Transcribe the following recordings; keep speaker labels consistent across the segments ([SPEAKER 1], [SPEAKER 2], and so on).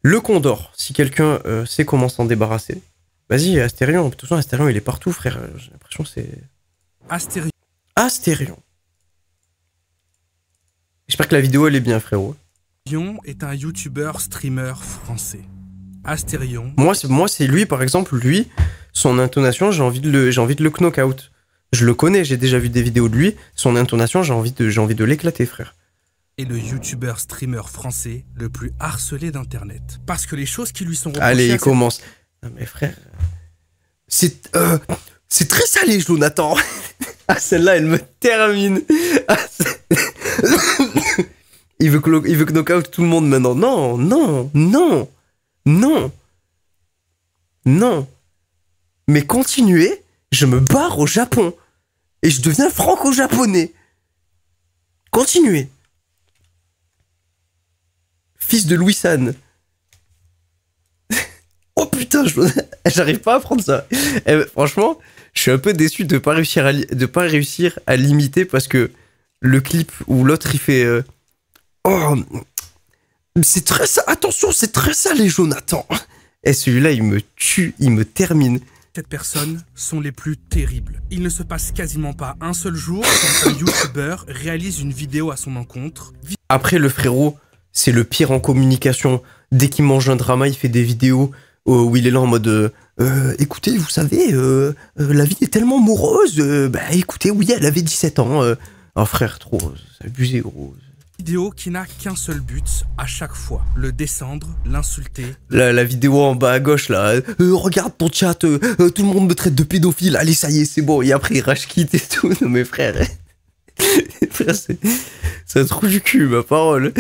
[SPEAKER 1] Le Condor, si quelqu'un sait comment s'en débarrasser. Vas-y, Astérion. De toute façon, Astérion, il est partout, frère. J'ai l'impression que c'est...
[SPEAKER 2] Astérion
[SPEAKER 1] Astérion. J'espère que la vidéo, elle est bien, frérot.
[SPEAKER 2] est un youtubeur streamer français. Astérion.
[SPEAKER 1] Moi, c'est lui, par exemple, lui, son intonation, j'ai envie de le knock-out. Je le connais, j'ai déjà vu des vidéos de lui. Son intonation, j'ai envie de l'éclater, frère.
[SPEAKER 2] Est le youtubeur streamer français le plus harcelé d'internet. Parce que les choses qui lui sont reprochées...
[SPEAKER 1] Allez, il commence. Non, mais frère... C'est très salé, Jonathan. Ah, celle-là, elle me termine. Ah, il veut knock-out tout le monde maintenant. Non, non, non, non, non. Mais continuez, je me barre au Japon. Et je deviens franco-japonais. Continuez. Fils de Louis San. Oh putain, j'arrive pas à prendre ça. Franchement, je suis un peu déçu de pas réussir à l'imiter parce que le clip où l'autre il fait oh, c'est très ça. Attention, c'est très salé, Jonathan. Et celui-là, il me tue, il me termine.
[SPEAKER 2] Cette personnes sont les plus terribles. Il ne se passe quasiment pas un seul jour quand un youtubeur réalise une vidéo à son encontre.
[SPEAKER 1] Après, le frérot, c'est le pire en communication. Dès qu'il mange un drama, il fait des vidéos où il est là en mode écoutez, vous savez, la vie est tellement morose. Bah écoutez, oui, elle avait 17 ans. Oh frère, trop, c'est abusé, gros.
[SPEAKER 2] Vidéo qui n'a qu'un seul but à chaque fois, le descendre, l'insulter.
[SPEAKER 1] La vidéo en bas à gauche là, regarde ton chat, tout le monde me traite de pédophile, allez ça y est, c'est bon. Et après il rage quitte et tout. Non mais frère, frère c'est un trou du cul, ma parole.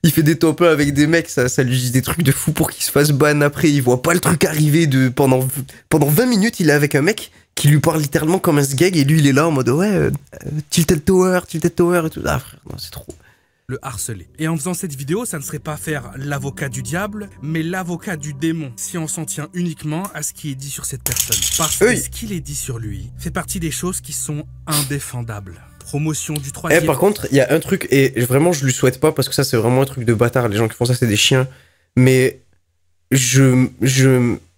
[SPEAKER 1] Il fait des top 1 avec des mecs, ça lui dit des trucs de fou pour qu'il se fasse ban après. Il voit pas le truc arriver pendant 20 minutes, il est avec un mec qui lui parle littéralement comme un sgeg et lui il est là en mode ouais, Tilted Tower et tout. Ah frère, non c'est trop.
[SPEAKER 2] Le harceler. Et en faisant cette vidéo, ça ne serait pas faire l'avocat du diable, mais l'avocat du démon, si on s'en tient uniquement à ce qui est dit sur cette personne. Parce que ce qu'il est dit sur lui fait partie des choses qui sont indéfendables. Promotion du troisième...
[SPEAKER 1] par contre, il y a un truc, et vraiment je lui souhaite pas, parce que ça c'est vraiment un truc de bâtard, les gens qui font ça c'est des chiens, mais je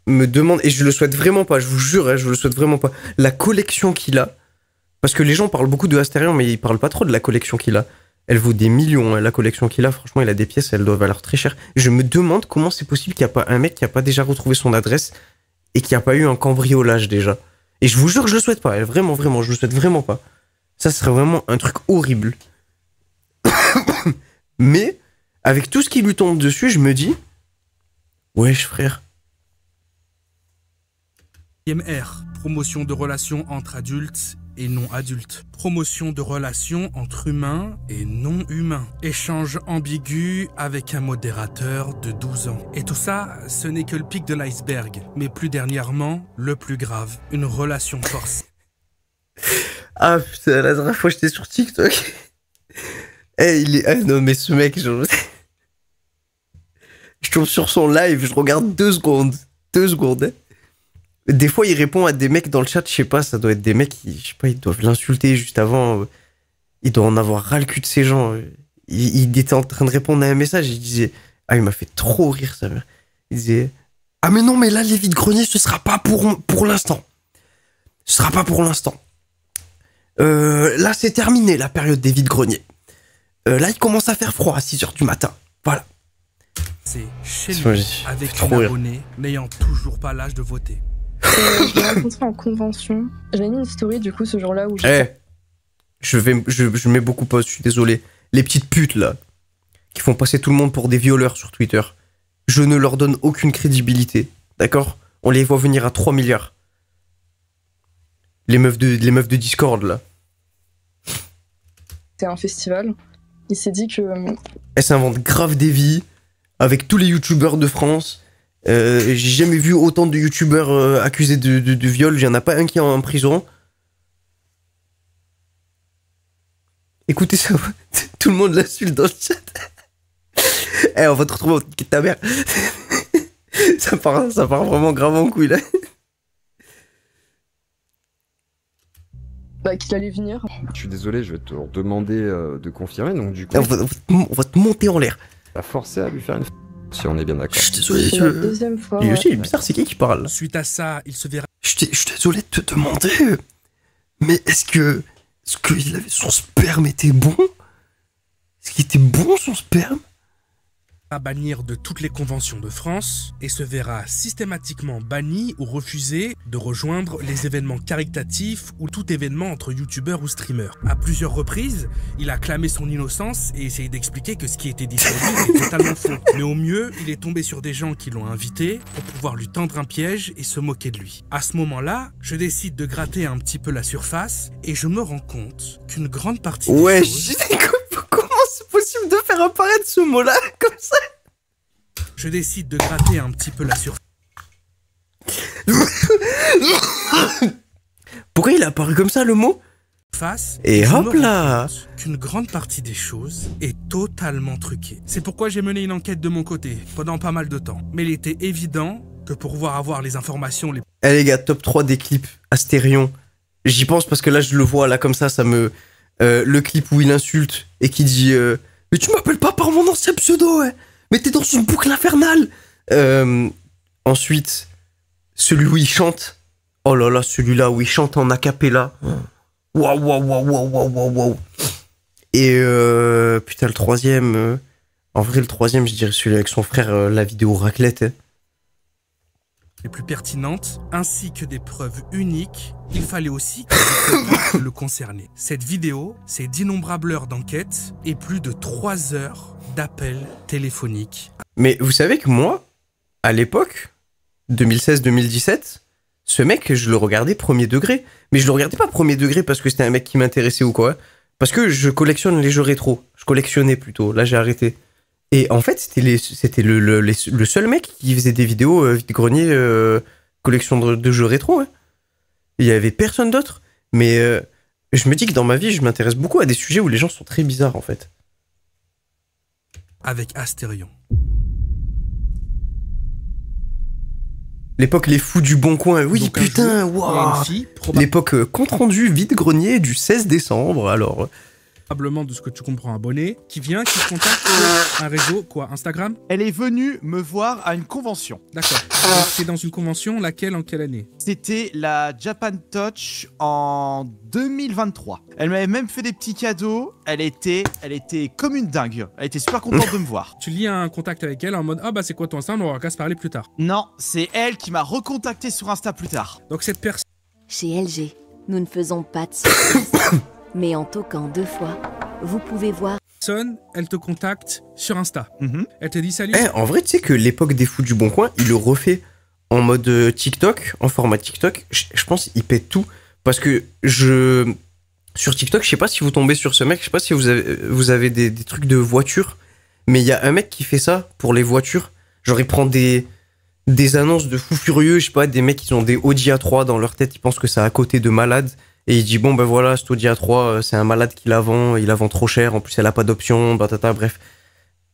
[SPEAKER 1] me demande, et je le souhaite vraiment pas, je vous jure, hein, je le souhaite vraiment pas, la collection qu'il a, parce que les gens parlent beaucoup de Astérion, mais ils parlent pas trop de la collection qu'il a. Elle vaut des millions, hein, la collection qu'il a. Franchement, il a des pièces, elles doivent valoir très cher. Je me demande comment c'est possible qu'il n'y a pas un mec qui n'a pas déjà retrouvé son adresse et qui n'a pas eu un cambriolage déjà. Et je vous jure que je le souhaite pas. Vraiment, vraiment, je le souhaite vraiment pas. Ça serait vraiment un truc horrible. Mais, avec tout ce qui lui tombe dessus, je me dis... Wesh, frère.
[SPEAKER 2] R. Promotion de relations entre adultes et non adultes. Promotion de relations entre humains et non humains. Échange ambigu avec un modérateur de 12 ans. Et tout ça, ce n'est que le pic de l'iceberg. Mais plus dernièrement, le plus grave, une relation forcée.
[SPEAKER 1] Ah putain, la dernière fois j'étais sur TikTok. Il est... Ah non mais ce mec, je tombe sur son live, je regarde 2 secondes. 2 secondes, hein. Des fois, il répond à des mecs dans le chat, je sais pas, ça doit être des mecs qui, je sais pas, ils doivent l'insulter juste avant. Il doit en avoir ras le cul de ces gens. Il était en train de répondre à un message, il disait, ah, il m'a fait trop rire, ça. Il disait, ah, mais non, mais là, les vides-greniers, ce sera pas pour l'instant. Ce sera pas pour l'instant. Là, c'est terminé, la période des vides-greniers. Là, il commence à faire froid à 6h du matin. Voilà.
[SPEAKER 2] C'est chez lui, avec un abonné n'ayant toujours pas l'âge de voter.
[SPEAKER 3] Je l'ai rencontré en convention. J'avais mis une story du coup ce jour-là où
[SPEAKER 1] je mets beaucoup post, je suis désolé. Les petites putes là, qui font passer tout le monde pour des violeurs sur Twitter, je ne leur donne aucune crédibilité, d'accord? On les voit venir à 3 milliards. Les meufs de Discord là.
[SPEAKER 3] c'était un festival. Il s'est dit que...
[SPEAKER 1] Elle s'invente grave des vies, avec tous les youtubeurs de France. J'ai jamais vu autant de youtubeurs accusés de viol. Il n'y en a pas un qui est en prison. Écoutez ça, tout le monde l'insulte dans le chat. On va te retrouver au ticket de ta mère. ça part vraiment grave en couille là.
[SPEAKER 3] qu'il allait venir.
[SPEAKER 4] Je suis désolé, je vais te demander de confirmer. Donc du coup,
[SPEAKER 1] on va te monter en l'air.
[SPEAKER 4] t'as forcé à lui faire une... si on est bien d'accord.
[SPEAKER 1] Je suis désolé,
[SPEAKER 3] C'est la deuxième fois.
[SPEAKER 1] lui
[SPEAKER 3] ouais.
[SPEAKER 1] aussi, il est bizarre, c'est qui parle?
[SPEAKER 2] Suite à ça, il se verra
[SPEAKER 5] Je suis désolé de te demander, mais est-ce que son sperme était bon? Est-ce qu'il était bon son sperme?
[SPEAKER 2] bannir de toutes les conventions de France et se verra systématiquement banni ou refusé de rejoindre les événements caritatifs ou tout événement entre youtubeurs ou streamers. À plusieurs reprises, il a clamé son innocence et essayé d'expliquer que ce qui était dit sur lui était totalement faux. Mais au mieux, il est tombé sur des gens qui l'ont invité pour pouvoir lui tendre un piège et se moquer de lui. À ce moment-là, je décide de gratter un petit peu la surface et je me rends compte qu'une grande partie des
[SPEAKER 1] Ouais,
[SPEAKER 2] choses...
[SPEAKER 1] comment c'est possible de faire apparaître ce mot-là comme ça?
[SPEAKER 2] Je décide de gratter un petit peu la surface.
[SPEAKER 1] Pourquoi il a apparu comme ça le mot? Et
[SPEAKER 2] je
[SPEAKER 1] hop
[SPEAKER 2] me
[SPEAKER 1] là.
[SPEAKER 2] rends compte qu'une grande partie des choses est totalement truquée. C'est pourquoi j'ai mené une enquête de mon côté pendant pas mal de temps. Mais il était évident que pour pouvoir avoir les informations les...
[SPEAKER 1] Eh les gars, top 3 des clips Astérion. J'y pense parce que là je le vois là comme ça me... le clip où il insulte et qui dit mais tu m'appelles pas par mon ancien pseudo, ouais. Mais t'es dans une boucle infernale. Ensuite, celui où il chante. Oh là là, celui-là où il chante en acapella. Waouh, waouh, waouh, waouh, waouh, waouh, waouh. Et putain, le troisième. En vrai, le troisième, je dirais celui avec son frère, la vidéo raclette. Hein.
[SPEAKER 2] les plus pertinentes, ainsi que des preuves uniques, il fallait aussi que je contacte le concerné. Cette vidéo, c'est d'innombrables heures d'enquête et plus de 3 heures d'appels téléphoniques.
[SPEAKER 1] Mais vous savez que moi, à l'époque, 2016-2017, ce mec, je le regardais premier degré. Mais je le regardais pas premier degré parce que c'était un mec qui m'intéressait ou quoi. Parce que je collectionne les jeux rétro. Je collectionnais plutôt. Là, j'ai arrêté. Et en fait, c'était le seul mec qui faisait des vidéos vide-grenier collection de jeux rétro. Hein. Il y avait personne d'autre. Mais je me dis que dans ma vie, je m'intéresse beaucoup à des sujets où les gens sont très bizarres, en fait.
[SPEAKER 2] Avec Astérion.
[SPEAKER 1] L'époque Les Fous du Bon Coin. Oui,
[SPEAKER 2] Donc,
[SPEAKER 1] putain,
[SPEAKER 2] il y a
[SPEAKER 1] waouh.
[SPEAKER 2] une fille,
[SPEAKER 1] L'époque compte rendu vide-grenier du 16 décembre, alors...
[SPEAKER 2] probablement de ce que tu comprends abonné, qui vient, qui se contacte sur un réseau, quoi, Instagram?
[SPEAKER 6] Elle est venue me voir à une convention.
[SPEAKER 2] D'accord. Donc, c'est dans une convention, laquelle, en quelle année?
[SPEAKER 6] C'était la Japan Touch en 2023. Elle m'avait même fait des petits cadeaux. Elle était comme une dingue. Elle était super contente de me voir.
[SPEAKER 2] Tu lis un contact avec elle en mode ah bah c'est quoi ton Insta, on aura qu'à se parler plus tard.
[SPEAKER 6] Non, c'est elle qui m'a recontacté sur Insta plus tard.
[SPEAKER 2] Donc cette personne
[SPEAKER 7] Chez LG, nous ne faisons pas de surprise. Mais en toquant 2 fois, vous pouvez voir.
[SPEAKER 2] elle te contacte sur Insta.
[SPEAKER 6] Mhm.
[SPEAKER 2] Elle te dit salut.
[SPEAKER 1] Eh, en vrai, tu sais que l'époque des Fous du Bon Coin, il le refait en mode TikTok, en format TikTok. Je pense qu'il pète tout. Parce que sur TikTok, je sais pas si vous tombez sur ce mec, je sais pas si vous avez des trucs de voiture, mais il y a un mec qui fait ça pour les voitures. Genre, il prend des annonces de fous furieux, je sais pas, des mecs qui ont des Audi A3 dans leur tête, ils pensent que c'est à côté de malades. Et il dit, bon ben voilà, cet Audi A3, c'est un malade qui la vend, il la vend trop cher, en plus elle a pas d'option, batata, bref.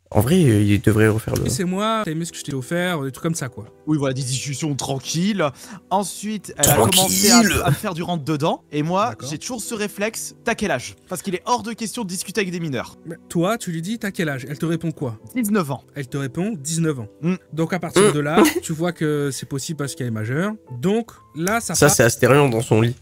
[SPEAKER 1] En vrai, il devrait refaire le...
[SPEAKER 2] C'est moi, t'as aimé ce que je t'ai offert, des trucs comme ça quoi.
[SPEAKER 6] Oui, voilà, des discussions tranquilles. Ensuite, elle a commencé à me faire du rentre-dedans. Et moi,
[SPEAKER 2] D'accord.
[SPEAKER 6] j'ai toujours ce réflexe. T'as quel âge? Parce qu'il est hors de question de discuter avec des mineurs.
[SPEAKER 2] Mais toi, tu lui dis t'as quel âge? Elle te répond quoi?
[SPEAKER 6] 19 ans.
[SPEAKER 2] Elle te répond 19 ans.
[SPEAKER 6] Mm.
[SPEAKER 2] Donc à partir de là, tu vois que c'est possible parce qu'elle est majeure. Donc là, ça
[SPEAKER 1] Ça,
[SPEAKER 2] part
[SPEAKER 1] c'est Astérion dans son lit.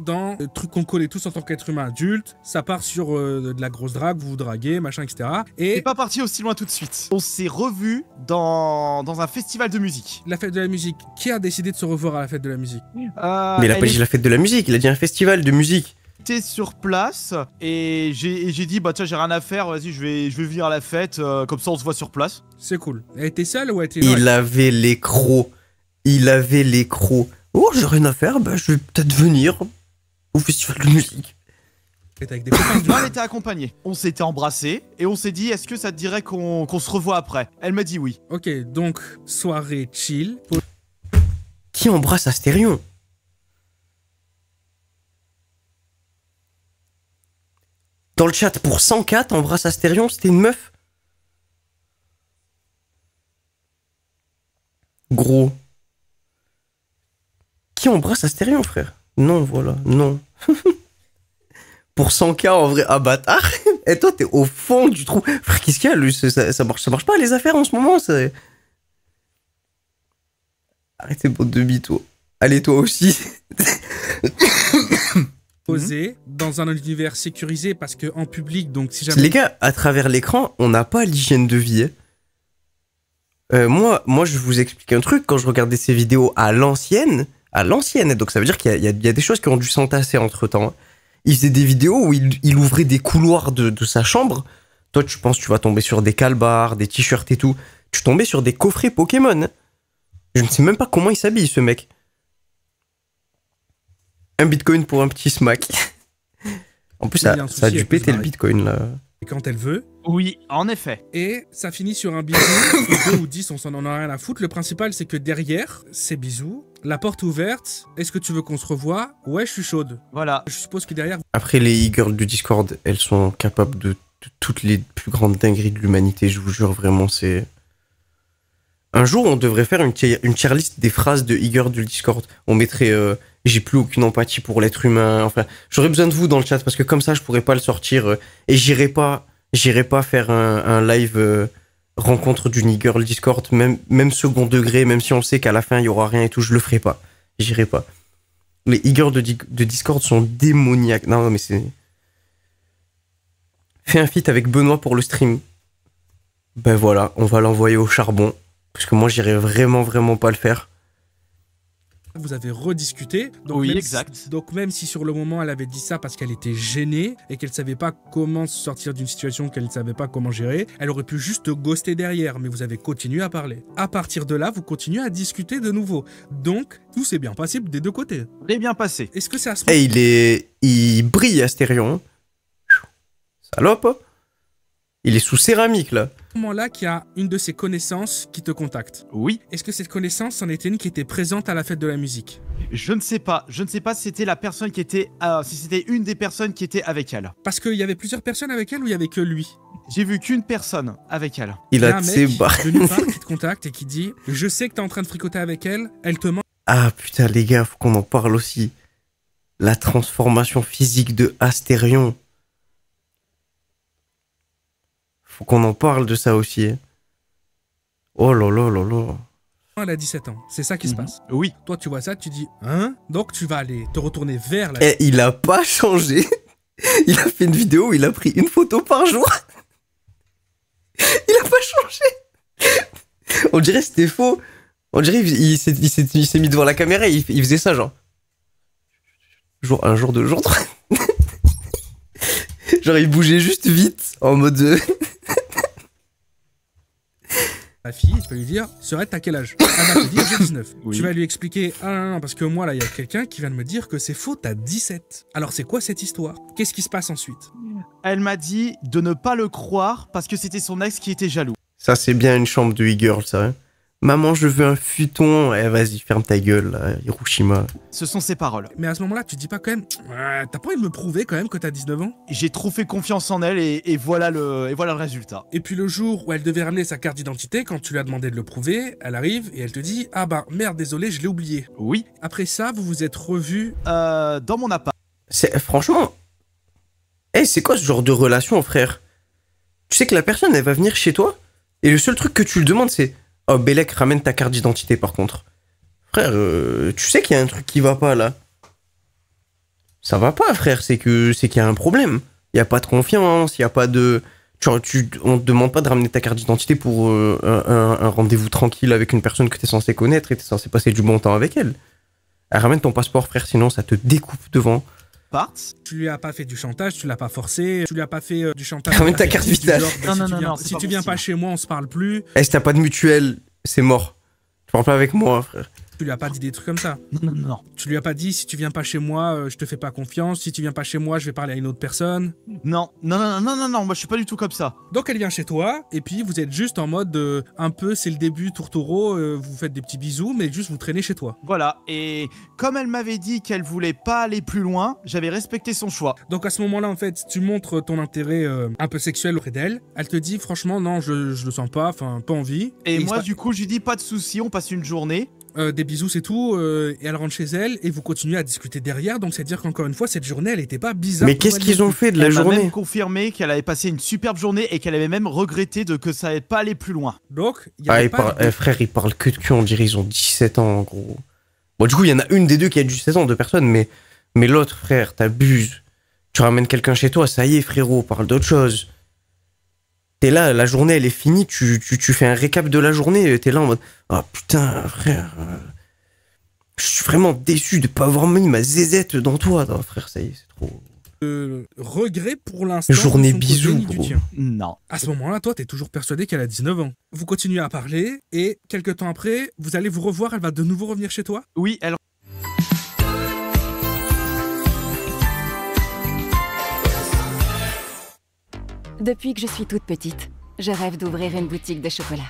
[SPEAKER 2] dans le truc qu'on connaît tous en tant qu'être humain adulte. Ça part sur de la grosse drague, vous vous draguez, machin, etc.
[SPEAKER 6] C'est
[SPEAKER 2] Et
[SPEAKER 6] pas parti aussi loin tout de suite. On s'est revus dans un festival de musique.
[SPEAKER 2] la fête de la musique, qui a décidé de se revoir à la fête de la musique?
[SPEAKER 1] Mais il a
[SPEAKER 6] Elle
[SPEAKER 1] pas dit la fête de la musique, il a dit un festival de musique.
[SPEAKER 6] était sur place et j'ai dit bah tiens j'ai rien à faire, vas-y je vais venir à la fête, comme ça on se voit sur place.
[SPEAKER 2] C'est cool. Elle était seule ou elle était...
[SPEAKER 1] Il avait les crocs. Il avait les crocs. Oh, j'ai rien à faire, bah je vais peut-être venir au festival de musique.
[SPEAKER 2] Elle était avec des copains du
[SPEAKER 6] Non, elle était accompagnée. On s'était embrassés et on s'est dit est-ce que ça te dirait qu'on se revoit après? Elle m'a dit oui.
[SPEAKER 2] Ok, donc soirée chill.
[SPEAKER 1] Qui embrasse Astérion? Dans le chat, pour 104, embrasse Astérion, c'était une meuf? Gros. Qui embrasse Astérion, frère? Non, voilà, non. Pour 100K, en vrai, ah bâtard. Et toi, t'es au fond du trou. Frère, qu'est-ce qu'il y a, lui, ça marche pas les affaires en ce moment, ça. Arrêtez, bande de mythos. Allez, toi aussi.
[SPEAKER 2] Posé dans un univers sécurisé parce que en public, donc si jamais.
[SPEAKER 1] Les gars, à travers l'écran, on n'a pas l'hygiène de vie. Moi, je vous explique un truc. Quand je regardais ces vidéos à l'ancienne, donc ça veut dire qu'il y a des choses qui ont dû s'entasser entre-temps. Il faisait des vidéos où il ouvrait des couloirs de sa chambre. Toi, tu penses que tu vas tomber sur des calbars, des t-shirts et tout. Tu tombais sur des coffrets Pokémon. Je ne sais même pas comment il s'habille, ce mec. Un bitcoin pour un petit smack. En plus, ça a dû péter le bitcoin, là.
[SPEAKER 2] Quand elle veut.
[SPEAKER 6] Oui, en effet.
[SPEAKER 2] Et ça finit sur un bisou. 2 ou 10, on s'en en a rien à foutre. Le principal, c'est que derrière ces bisous, la porte ouverte. Est-ce que tu veux qu'on se revoie? Ouais, je suis chaude.
[SPEAKER 6] Voilà.
[SPEAKER 2] Je suppose que derrière.
[SPEAKER 1] Après, les e-girls du Discord, elles sont capables de toutes les plus grandes dingueries de l'humanité, je vous jure, vraiment, c'est... Un jour, on devrait faire une tier list des phrases de e-girls du Discord. On mettrait j'ai plus aucune empathie pour l'être humain. Enfin, j'aurais besoin de vous dans le chat parce que comme ça, je pourrais pas le sortir et j'irai pas faire un live rencontre d'une e-girl Discord, même second degré, même si on sait qu'à la fin il y aura rien et tout, je le ferai pas. J'irai pas. Les e-girls de Discord sont démoniaques. Non, mais c'est... Fais un feat avec Benoît pour le stream. Ben voilà, on va l'envoyer au charbon. Parce que moi, j'irais vraiment pas le faire.
[SPEAKER 2] Vous avez rediscuté. Donc
[SPEAKER 6] oui,
[SPEAKER 2] même
[SPEAKER 6] exact.
[SPEAKER 2] Si, donc même si sur le moment, elle avait dit ça parce qu'elle était gênée et qu'elle savait pas comment sortir d'une situation qu'elle ne savait pas comment gérer, elle aurait pu juste ghoster derrière. Mais vous avez continué à parler. À partir de là, vous continuez à discuter de nouveau. Donc, tout s'est bien passé des deux côtés.
[SPEAKER 6] Très bien passé.
[SPEAKER 2] Est-ce que c'est à ce moment...
[SPEAKER 1] Il brille, Astérion. Salope. Il est sous céramique, là.
[SPEAKER 2] À ce moment-là qu'il y a une de ses connaissances qui te contacte.
[SPEAKER 6] Oui.
[SPEAKER 2] Est-ce que cette connaissance en était une qui était présente à la fête de la musique?
[SPEAKER 6] Je ne sais pas. Je ne sais pas si c'était la personne qui était... si c'était une des personnes qui était avec elle.
[SPEAKER 2] Parce qu'il y avait plusieurs personnes avec elle ou il y avait que lui?
[SPEAKER 6] J'ai vu qu'une personne avec elle.
[SPEAKER 1] Il
[SPEAKER 2] y
[SPEAKER 1] a
[SPEAKER 2] un
[SPEAKER 1] ses
[SPEAKER 2] mec
[SPEAKER 1] barres.
[SPEAKER 2] de nulle part qui te contacte et qui dit « Je sais que t'es en train de fricoter avec elle, elle te ment. »
[SPEAKER 1] Ah putain, les gars, faut qu'on en parle aussi. La transformation physique de Astérion. Faut qu'on en parle de ça aussi. Oh là là là là.
[SPEAKER 2] Elle a 17 ans, c'est ça qui se passe.
[SPEAKER 6] Oui.
[SPEAKER 2] Toi, tu vois ça, tu dis « Hein ?» Donc, tu vas aller te retourner vers la...
[SPEAKER 1] Et il a pas changé. Il a fait une vidéo où il a pris une photo par jour. Il a pas changé. On dirait que c'était faux. On dirait il s'est mis devant la caméra et il faisait ça, genre. Jour 1, jour 2, jour 3. Genre, il bougeait juste vite en mode...
[SPEAKER 2] La fille, tu vas lui dire « Serait à quel âge ?» Elle va te dire « J'ai 19 ».
[SPEAKER 6] Oui.
[SPEAKER 2] Tu vas lui expliquer « Ah non, non, parce que moi, là, il y a quelqu'un qui vient de me dire que c'est faux, t'as 17 ». Alors, c'est quoi cette histoire? Qu'est-ce qui se passe ensuite?
[SPEAKER 6] Elle m'a dit de ne pas le croire parce que c'était son ex qui était jaloux.
[SPEAKER 1] Ça, c'est bien une chambre de e-girl, ça. Hein. Maman, je veux un futon. Eh, vas-y, ferme ta gueule, là, Hiroshima.
[SPEAKER 6] Ce sont ses paroles.
[SPEAKER 2] Mais à ce moment-là, tu te dis pas quand même « T'as pas envie de me prouver quand même que t'as 19 ans ?»
[SPEAKER 6] J'ai trop fait confiance en elle et voilà le résultat.
[SPEAKER 2] Et puis le jour où elle devait ramener sa carte d'identité, quand tu lui as demandé de le prouver, elle arrive et elle te dit « Ah bah merde, désolé, je l'ai oublié.
[SPEAKER 6] Oui. »
[SPEAKER 2] Après ça, vous vous êtes revus.
[SPEAKER 6] Dans mon appart.
[SPEAKER 1] Franchement... Eh, c'est quoi ce genre de relation, frère? Tu sais que la personne, elle va venir chez toi, et le seul truc que tu lui demandes, c'est « Oh, Bélec, ramène ta carte d'identité, par contre. » Frère, tu sais qu'il y a un truc qui va pas, là. Ça va pas, frère, c'est qu'il y a un problème. Il y a pas de confiance, il y a pas de... on te demande pas de ramener ta carte d'identité pour un rendez-vous tranquille avec une personne que t'es censé connaître et t'es censé passer du bon temps avec elle. Ramène ton passeport, frère, sinon ça te découpe devant.
[SPEAKER 2] Tu lui as pas fait du chantage, tu l'as pas forcé, tu lui as pas fait du chantage.
[SPEAKER 1] Ramène ta carte vitale.
[SPEAKER 6] Non,
[SPEAKER 2] si tu viens pas chez moi, on se parle plus.
[SPEAKER 1] Eh, si t'as pas de mutuelle, c'est mort. Tu parles pas avec moi, frère.
[SPEAKER 2] Tu lui as pas dit des trucs comme ça.
[SPEAKER 6] Non.
[SPEAKER 2] Tu lui as pas dit si tu viens pas chez moi, je te fais pas confiance. Si tu viens pas chez moi, je vais parler à une autre personne.
[SPEAKER 6] Non, moi je suis pas du tout comme ça.
[SPEAKER 2] Donc elle vient chez toi et puis vous êtes juste en mode un peu c'est le début tourtereau, vous faites des petits bisous mais juste vous traînez chez toi.
[SPEAKER 6] Voilà, et comme elle m'avait dit qu'elle voulait pas aller plus loin, j'avais respecté son choix.
[SPEAKER 2] Donc à ce moment-là en fait, tu montres ton intérêt un peu sexuel auprès d'elle. Elle te dit franchement non, je le sens pas, enfin pas envie.
[SPEAKER 6] Et moi du coup je lui dis pas de soucis, on passe une journée.
[SPEAKER 2] des bisous c'est tout, et elle rentre chez elle et vous continuez à discuter derrière, donc c'est-à-dire qu'encore une fois cette journée elle était pas bizarre.
[SPEAKER 1] Mais
[SPEAKER 2] pour
[SPEAKER 1] qu'est-ce
[SPEAKER 2] elle
[SPEAKER 1] qu'ils
[SPEAKER 2] non
[SPEAKER 1] ont
[SPEAKER 2] plus.
[SPEAKER 1] fait de la
[SPEAKER 6] Elle m'a
[SPEAKER 1] journée?
[SPEAKER 6] même confirmé qu'elle avait passé une superbe journée et qu'elle avait même regretté que ça n'allait pas aller plus loin.
[SPEAKER 2] Donc il y
[SPEAKER 1] Ah,
[SPEAKER 2] avait pas
[SPEAKER 1] frère, ils parlent que de cul, on dirait ils ont 17 ans, en gros. Bon, du coup, il y en a une des deux qui a 17 ans, deux personnes, mais l'autre, frère, t'abuses. Tu ramènes quelqu'un chez toi, ça y est, frérot, parle d'autre chose. T'es là, la journée, elle est finie, tu fais un récap de la journée, t'es là en mode « Ah, putain, frère, je suis vraiment déçu de pas avoir mis ma zézette dans toi. » Non, frère, ça y est, c'est trop...
[SPEAKER 2] regret pour l'instant.
[SPEAKER 1] Journée
[SPEAKER 2] de son côté,
[SPEAKER 1] bisous,
[SPEAKER 2] ni du
[SPEAKER 1] gros.
[SPEAKER 2] tien.
[SPEAKER 6] Non.
[SPEAKER 2] À ce moment-là, toi, t'es toujours persuadé qu'elle a 19 ans. Vous continuez à parler, et quelques temps après, vous allez vous revoir, elle va de nouveau revenir chez toi.
[SPEAKER 6] Oui, elle...
[SPEAKER 7] Depuis que je suis toute petite, je rêve d'ouvrir une boutique de chocolat.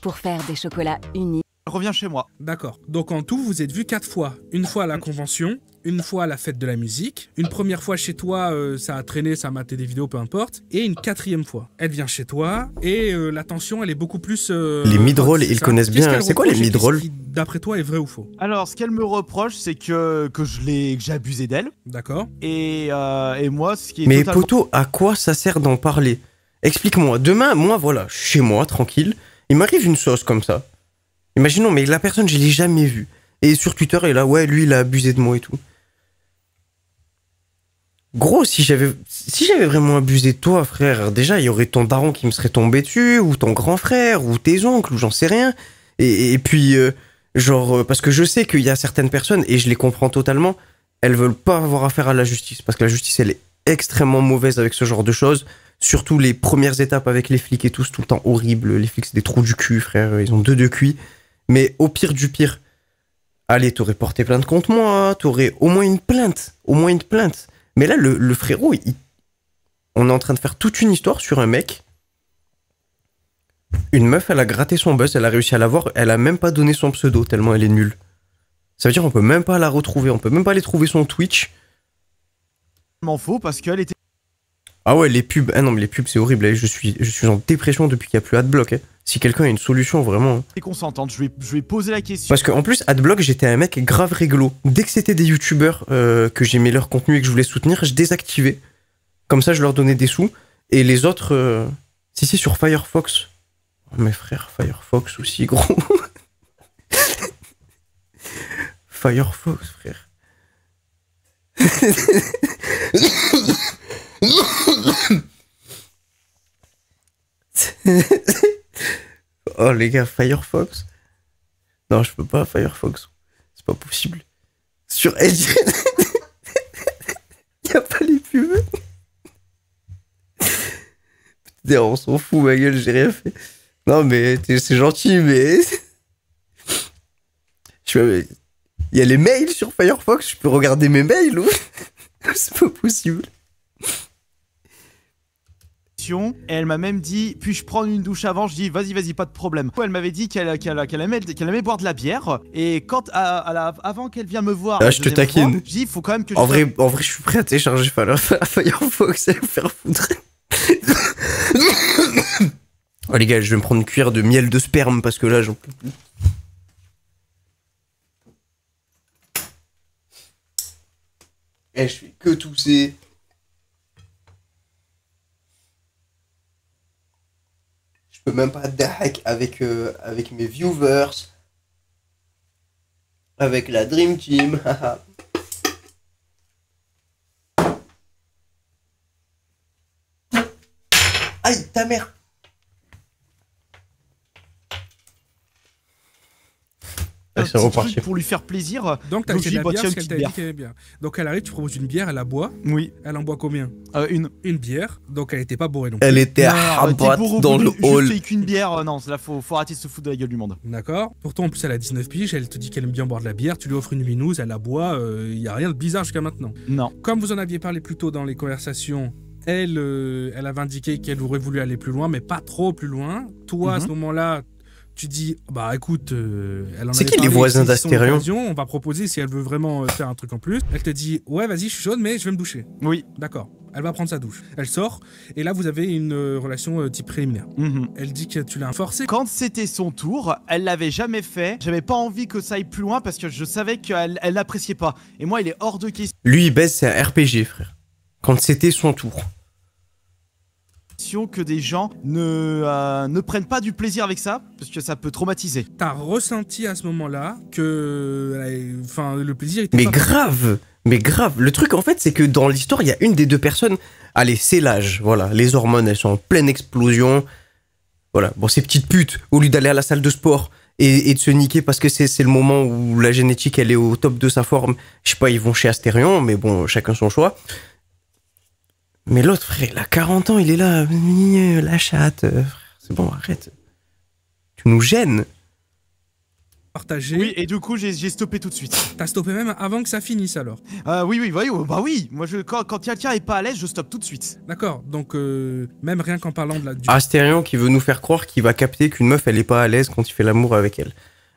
[SPEAKER 7] Pour faire des chocolats uniques.
[SPEAKER 6] revient chez moi.
[SPEAKER 2] D'accord. Donc en tout, vous vous êtes vus 4 fois. Une fois à la convention, une fois à la fête de la musique, une première fois chez toi, ça a traîné, ça a maté des vidéos, peu importe, et une 4e fois. Elle vient chez toi, et la tension, elle est beaucoup plus...
[SPEAKER 1] Les mid-rolls,
[SPEAKER 2] c'est
[SPEAKER 1] ils
[SPEAKER 2] ça.
[SPEAKER 1] connaissent
[SPEAKER 2] Qu'est-ce
[SPEAKER 1] bien.
[SPEAKER 2] qu'elle
[SPEAKER 1] C'est quoi les
[SPEAKER 2] reproche et
[SPEAKER 1] mid-rolls?
[SPEAKER 2] qu'est-ce qui, d'après toi, est vrai ou faux?
[SPEAKER 6] Alors, ce qu'elle me reproche, c'est que j'ai abusé d'elle.
[SPEAKER 2] D'accord.
[SPEAKER 6] Et moi, ce qui est
[SPEAKER 1] Mais
[SPEAKER 6] totalement...
[SPEAKER 1] poto, à quoi ça sert d'en parler? Explique-moi. Demain, moi, voilà, chez moi, tranquille, il m'arrive une sauce comme ça. Imaginons, mais la personne, je l'ai jamais vue. Et sur Twitter, elle est là, ouais, lui, il a abusé de moi et tout. Gros, si j'avais vraiment abusé de toi, frère, déjà, il y aurait ton daron qui me serait tombé dessus, ou ton grand frère, ou tes oncles, ou j'en sais rien. Et puis, parce que je sais qu'il y a certaines personnes, et je les comprends totalement, elles veulent pas avoir affaire à la justice, parce que la justice, elle est extrêmement mauvaise avec ce genre de choses. Surtout les premières étapes avec les flics et tout, c'est tout le temps horrible. Les flics, c'est des trous du cul, frère, ils ont deux de cuit. Mais au pire du pire, allez, t'aurais porté plainte contre moi, t'aurais au moins une plainte. Mais là, le frérot, on est en train de faire toute une histoire sur un mec. Une meuf, elle a gratté son buzz, elle a réussi à l'avoir, elle a même pas donné son pseudo, tellement elle est nulle. Ça veut dire qu'on peut même pas la retrouver, on peut même pas aller trouver son Twitch.
[SPEAKER 6] m'en faux parce qu'elle était
[SPEAKER 1] Ah ouais, les pubs, ah non, mais les pubs, c'est horrible. Je suis en dépression depuis qu'il n'y a plus Adblock. Si quelqu'un a une solution, vraiment.
[SPEAKER 6] consentante. Je lui ai posé la question.
[SPEAKER 1] Parce qu'en plus, Adblock, j'étais un mec grave réglo. Dès que c'était des youtubeurs que j'aimais leur contenu et que je voulais soutenir, je désactivais. Comme ça, je leur donnais des sous. Et les autres, si c'est sur Firefox. Oh, mes frères, Firefox aussi, gros. Firefox, frère. Oh les gars, Firefox. Non, je peux pas, Firefox. C'est pas possible. Sur Edge. Y'a pas les pubs. Putain, on s'en fout, ma gueule, j'ai rien fait. Non, mais c'est gentil, mais. Il y a les mails sur Firefox, je peux regarder mes mails ou. C'est pas possible.
[SPEAKER 6] Et elle m'a même dit, puis-je prendre une douche avant? Je dis, vas-y, pas de problème. Elle m'avait dit qu'elle aimait boire de la bière. Et quand, avant qu'elle vienne me voir,
[SPEAKER 1] Ah, je te taquine.
[SPEAKER 6] Je dis, il faut quand même que
[SPEAKER 1] En vrai, je suis prêt à télécharger Firefox et me faire foutre. Oh les gars, je vais me prendre une cuillère de miel de sperme parce que là, j'en peux plus. Eh, je fais que tousser. Je peux même pas hack avec mes viewers. Avec la Dream Team. Aïe, ta mère.
[SPEAKER 6] un
[SPEAKER 1] c'est
[SPEAKER 6] petit
[SPEAKER 1] reparti.
[SPEAKER 6] truc pour lui faire plaisir.
[SPEAKER 2] Donc t'as
[SPEAKER 6] Donc,
[SPEAKER 2] essayé
[SPEAKER 6] je
[SPEAKER 2] de la
[SPEAKER 6] dis, bah,
[SPEAKER 2] bière
[SPEAKER 6] tiens,
[SPEAKER 2] parce
[SPEAKER 6] une
[SPEAKER 2] qu'elle
[SPEAKER 6] petite
[SPEAKER 2] t'a dit
[SPEAKER 6] bière.
[SPEAKER 2] qu'elle aimait bien. Donc elle arrive, tu proposes une bière, elle la boit.
[SPEAKER 6] Oui,
[SPEAKER 2] Elle en boit combien?
[SPEAKER 6] une.
[SPEAKER 2] Une bière, donc elle était pas bourrée non plus.
[SPEAKER 1] Elle était à
[SPEAKER 6] t'es
[SPEAKER 1] rabat
[SPEAKER 6] bourre au
[SPEAKER 1] dans
[SPEAKER 6] bout
[SPEAKER 1] le
[SPEAKER 6] de-
[SPEAKER 1] hall.
[SPEAKER 6] Juste fait qu'une bière, non, là faut arrêter de se foutre de la gueule du monde.
[SPEAKER 2] D'accord. Pourtant, en plus, elle a 19 piges, elle te dit qu'elle aime bien boire de la bière, tu lui offres une binouse, elle la boit, y a rien de bizarre jusqu'à maintenant.
[SPEAKER 6] Non.
[SPEAKER 2] Comme vous en aviez parlé plus tôt dans les conversations, elle avait indiqué qu'elle aurait voulu aller plus loin, mais pas trop plus loin. Toi, à ce moment-là, Tu dis, bah écoute, elle en
[SPEAKER 1] C'est
[SPEAKER 2] avait
[SPEAKER 1] qui les
[SPEAKER 2] parlé,
[SPEAKER 1] voisins
[SPEAKER 2] c'est son
[SPEAKER 1] d'Astérion?
[SPEAKER 2] occasion, on va proposer si elle veut vraiment faire un truc en plus. Elle te dit, ouais, vas-y, je suis chaude, mais je vais me doucher.
[SPEAKER 6] Oui.
[SPEAKER 2] D'accord. Elle va prendre sa douche. Elle sort, et là, vous avez une relation type préliminaire. Elle dit que tu l'as forcé.
[SPEAKER 6] Quand c'était son tour, elle l'avait jamais fait. J'avais pas envie que ça aille plus loin parce que je savais qu'elle l'appréciait pas. Et moi, il est hors de question
[SPEAKER 1] Lui, il baise, c'est un RPG, frère. Quand c'était son tour.
[SPEAKER 6] que des gens ne prennent pas du plaisir avec ça parce que ça peut traumatiser.
[SPEAKER 2] T'as ressenti à ce moment-là que enfin, le plaisir était
[SPEAKER 1] Mais
[SPEAKER 2] pas...
[SPEAKER 1] grave! Mais grave! Le truc, en fait, c'est que dans l'histoire, il y a une des deux personnes. Allez, c'est l'âge, voilà. Les hormones, elles sont en pleine explosion. Voilà. Bon, ces petites putes, au lieu d'aller à la salle de sport et de se niquer parce que c'est le moment où la génétique, elle est au top de sa forme, je sais pas, ils vont chez Astérion, mais bon, chacun son choix. Mais l'autre, frère, il a 40 ans, il est là, la chatte, frère, c'est bon, arrête. Tu nous gênes.
[SPEAKER 2] partagé.
[SPEAKER 6] Oui, et du coup, j'ai stoppé tout de suite.
[SPEAKER 2] T'as stoppé même avant que ça finisse alors.
[SPEAKER 6] Oui, bah oui. Moi, quand quelqu'un est pas à l'aise, je stoppe tout de suite.
[SPEAKER 2] D'accord, donc même rien qu'en parlant de la...
[SPEAKER 1] Astérion qui veut nous faire croire qu'il va capter qu'une meuf, elle est pas à l'aise quand il fait l'amour avec elle.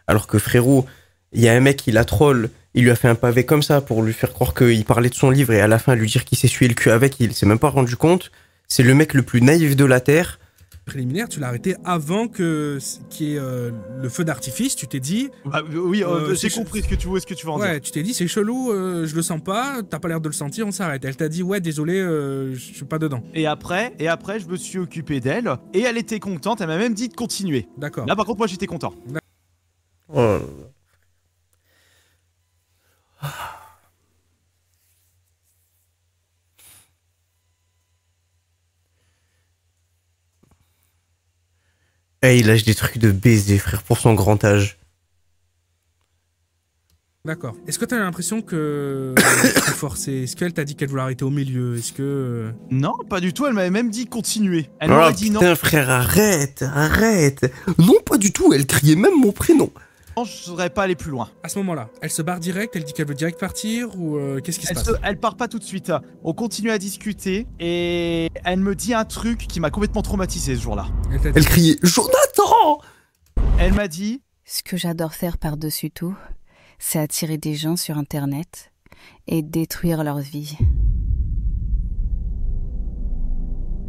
[SPEAKER 1] Alors que frérot, il y a un mec qui la troll, il lui a fait un pavé comme ça pour lui faire croire qu'il parlait de son livre et à la fin lui dire qu'il s'essuyait le cul avec, il s'est même pas rendu compte. C'est le mec le plus naïf de la Terre.
[SPEAKER 2] Préliminaire, tu l'as arrêté avant qu'il y ait le feu d'artifice, tu t'es dit...
[SPEAKER 6] Oui, j'ai compris ce que tu veux en dire.
[SPEAKER 2] Ouais, tu t'es dit, c'est chelou, je le sens pas, t'as pas l'air de le sentir, on s'arrête. Elle t'a dit, ouais, désolé, je suis pas dedans.
[SPEAKER 6] Et après, je me suis occupé d'elle, et elle était contente, elle m'a même dit de continuer.
[SPEAKER 2] D'accord.
[SPEAKER 6] Là, par contre, moi, j'étais content.
[SPEAKER 1] Oh là là. Il lâche des trucs de baiser, frère, pour son grand âge.
[SPEAKER 2] D'accord. Est-ce que t'as l'impression que t'as forcé? Est-ce qu'elle t'a dit qu'elle voulait arrêter au milieu? Est-ce que...
[SPEAKER 6] Non, pas du tout, elle m'avait même dit continuer. Elle
[SPEAKER 1] Oh
[SPEAKER 6] m'aurait dit non.
[SPEAKER 1] putain, frère, arrête. Non, pas du tout, elle criait même mon prénom.
[SPEAKER 6] Je ne saurais pas aller plus loin.
[SPEAKER 2] À ce moment-là, elle se barre direct, elle dit qu'elle veut direct partir ou qu'est-ce qui se passe?
[SPEAKER 6] Elle part pas tout de suite. On continue à discuter et elle me dit un truc qui m'a complètement traumatisé ce jour-là.
[SPEAKER 1] Elle criait Jonathan.
[SPEAKER 6] Elle m'a dit...
[SPEAKER 4] Ce que j'adore faire par-dessus tout, c'est attirer des gens sur Internet et détruire leur vie.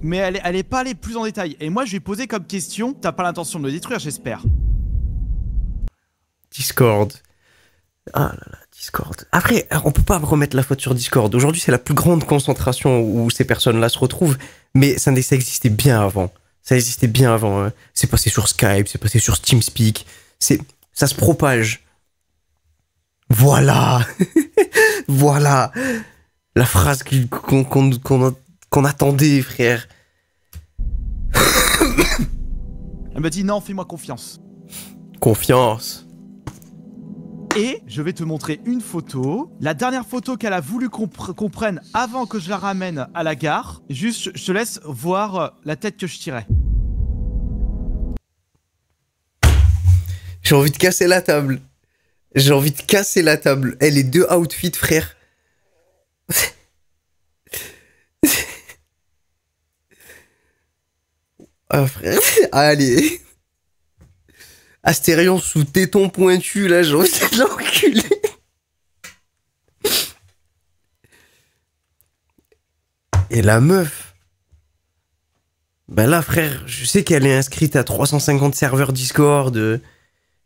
[SPEAKER 6] Mais elle est pas allée plus en détail. Et moi, je lui ai posé comme question, t'as pas l'intention de me détruire, j'espère.
[SPEAKER 1] Discord. Ah là là, Discord. Après, on peut pas remettre la faute sur Discord. Aujourd'hui, c'est la plus grande concentration où ces personnes-là se retrouvent. Mais ça existait bien avant. Ça existait bien avant. Hein. C'est passé sur Skype, c'est passé sur TeamSpeak. Ça se propage. Voilà. Voilà. La phrase qu'on attendait, frère.
[SPEAKER 6] Elle m'a dit non, fais-moi confiance.
[SPEAKER 1] Confiance.
[SPEAKER 6] Et je vais te montrer une photo. La dernière photo qu'elle a voulu qu'on prenne avant que je la ramène à la gare. Juste, je te laisse voir la tête que je tirais.
[SPEAKER 1] J'ai envie de casser la table. J'ai envie de casser la table. Les deux outfits, frère. Ah, frère. Allez. Astérion sous téton pointu, là, j'ai envie de l'enculer. Et la meuf. Ben là, frère, je sais qu'elle est inscrite à 350 serveurs Discord,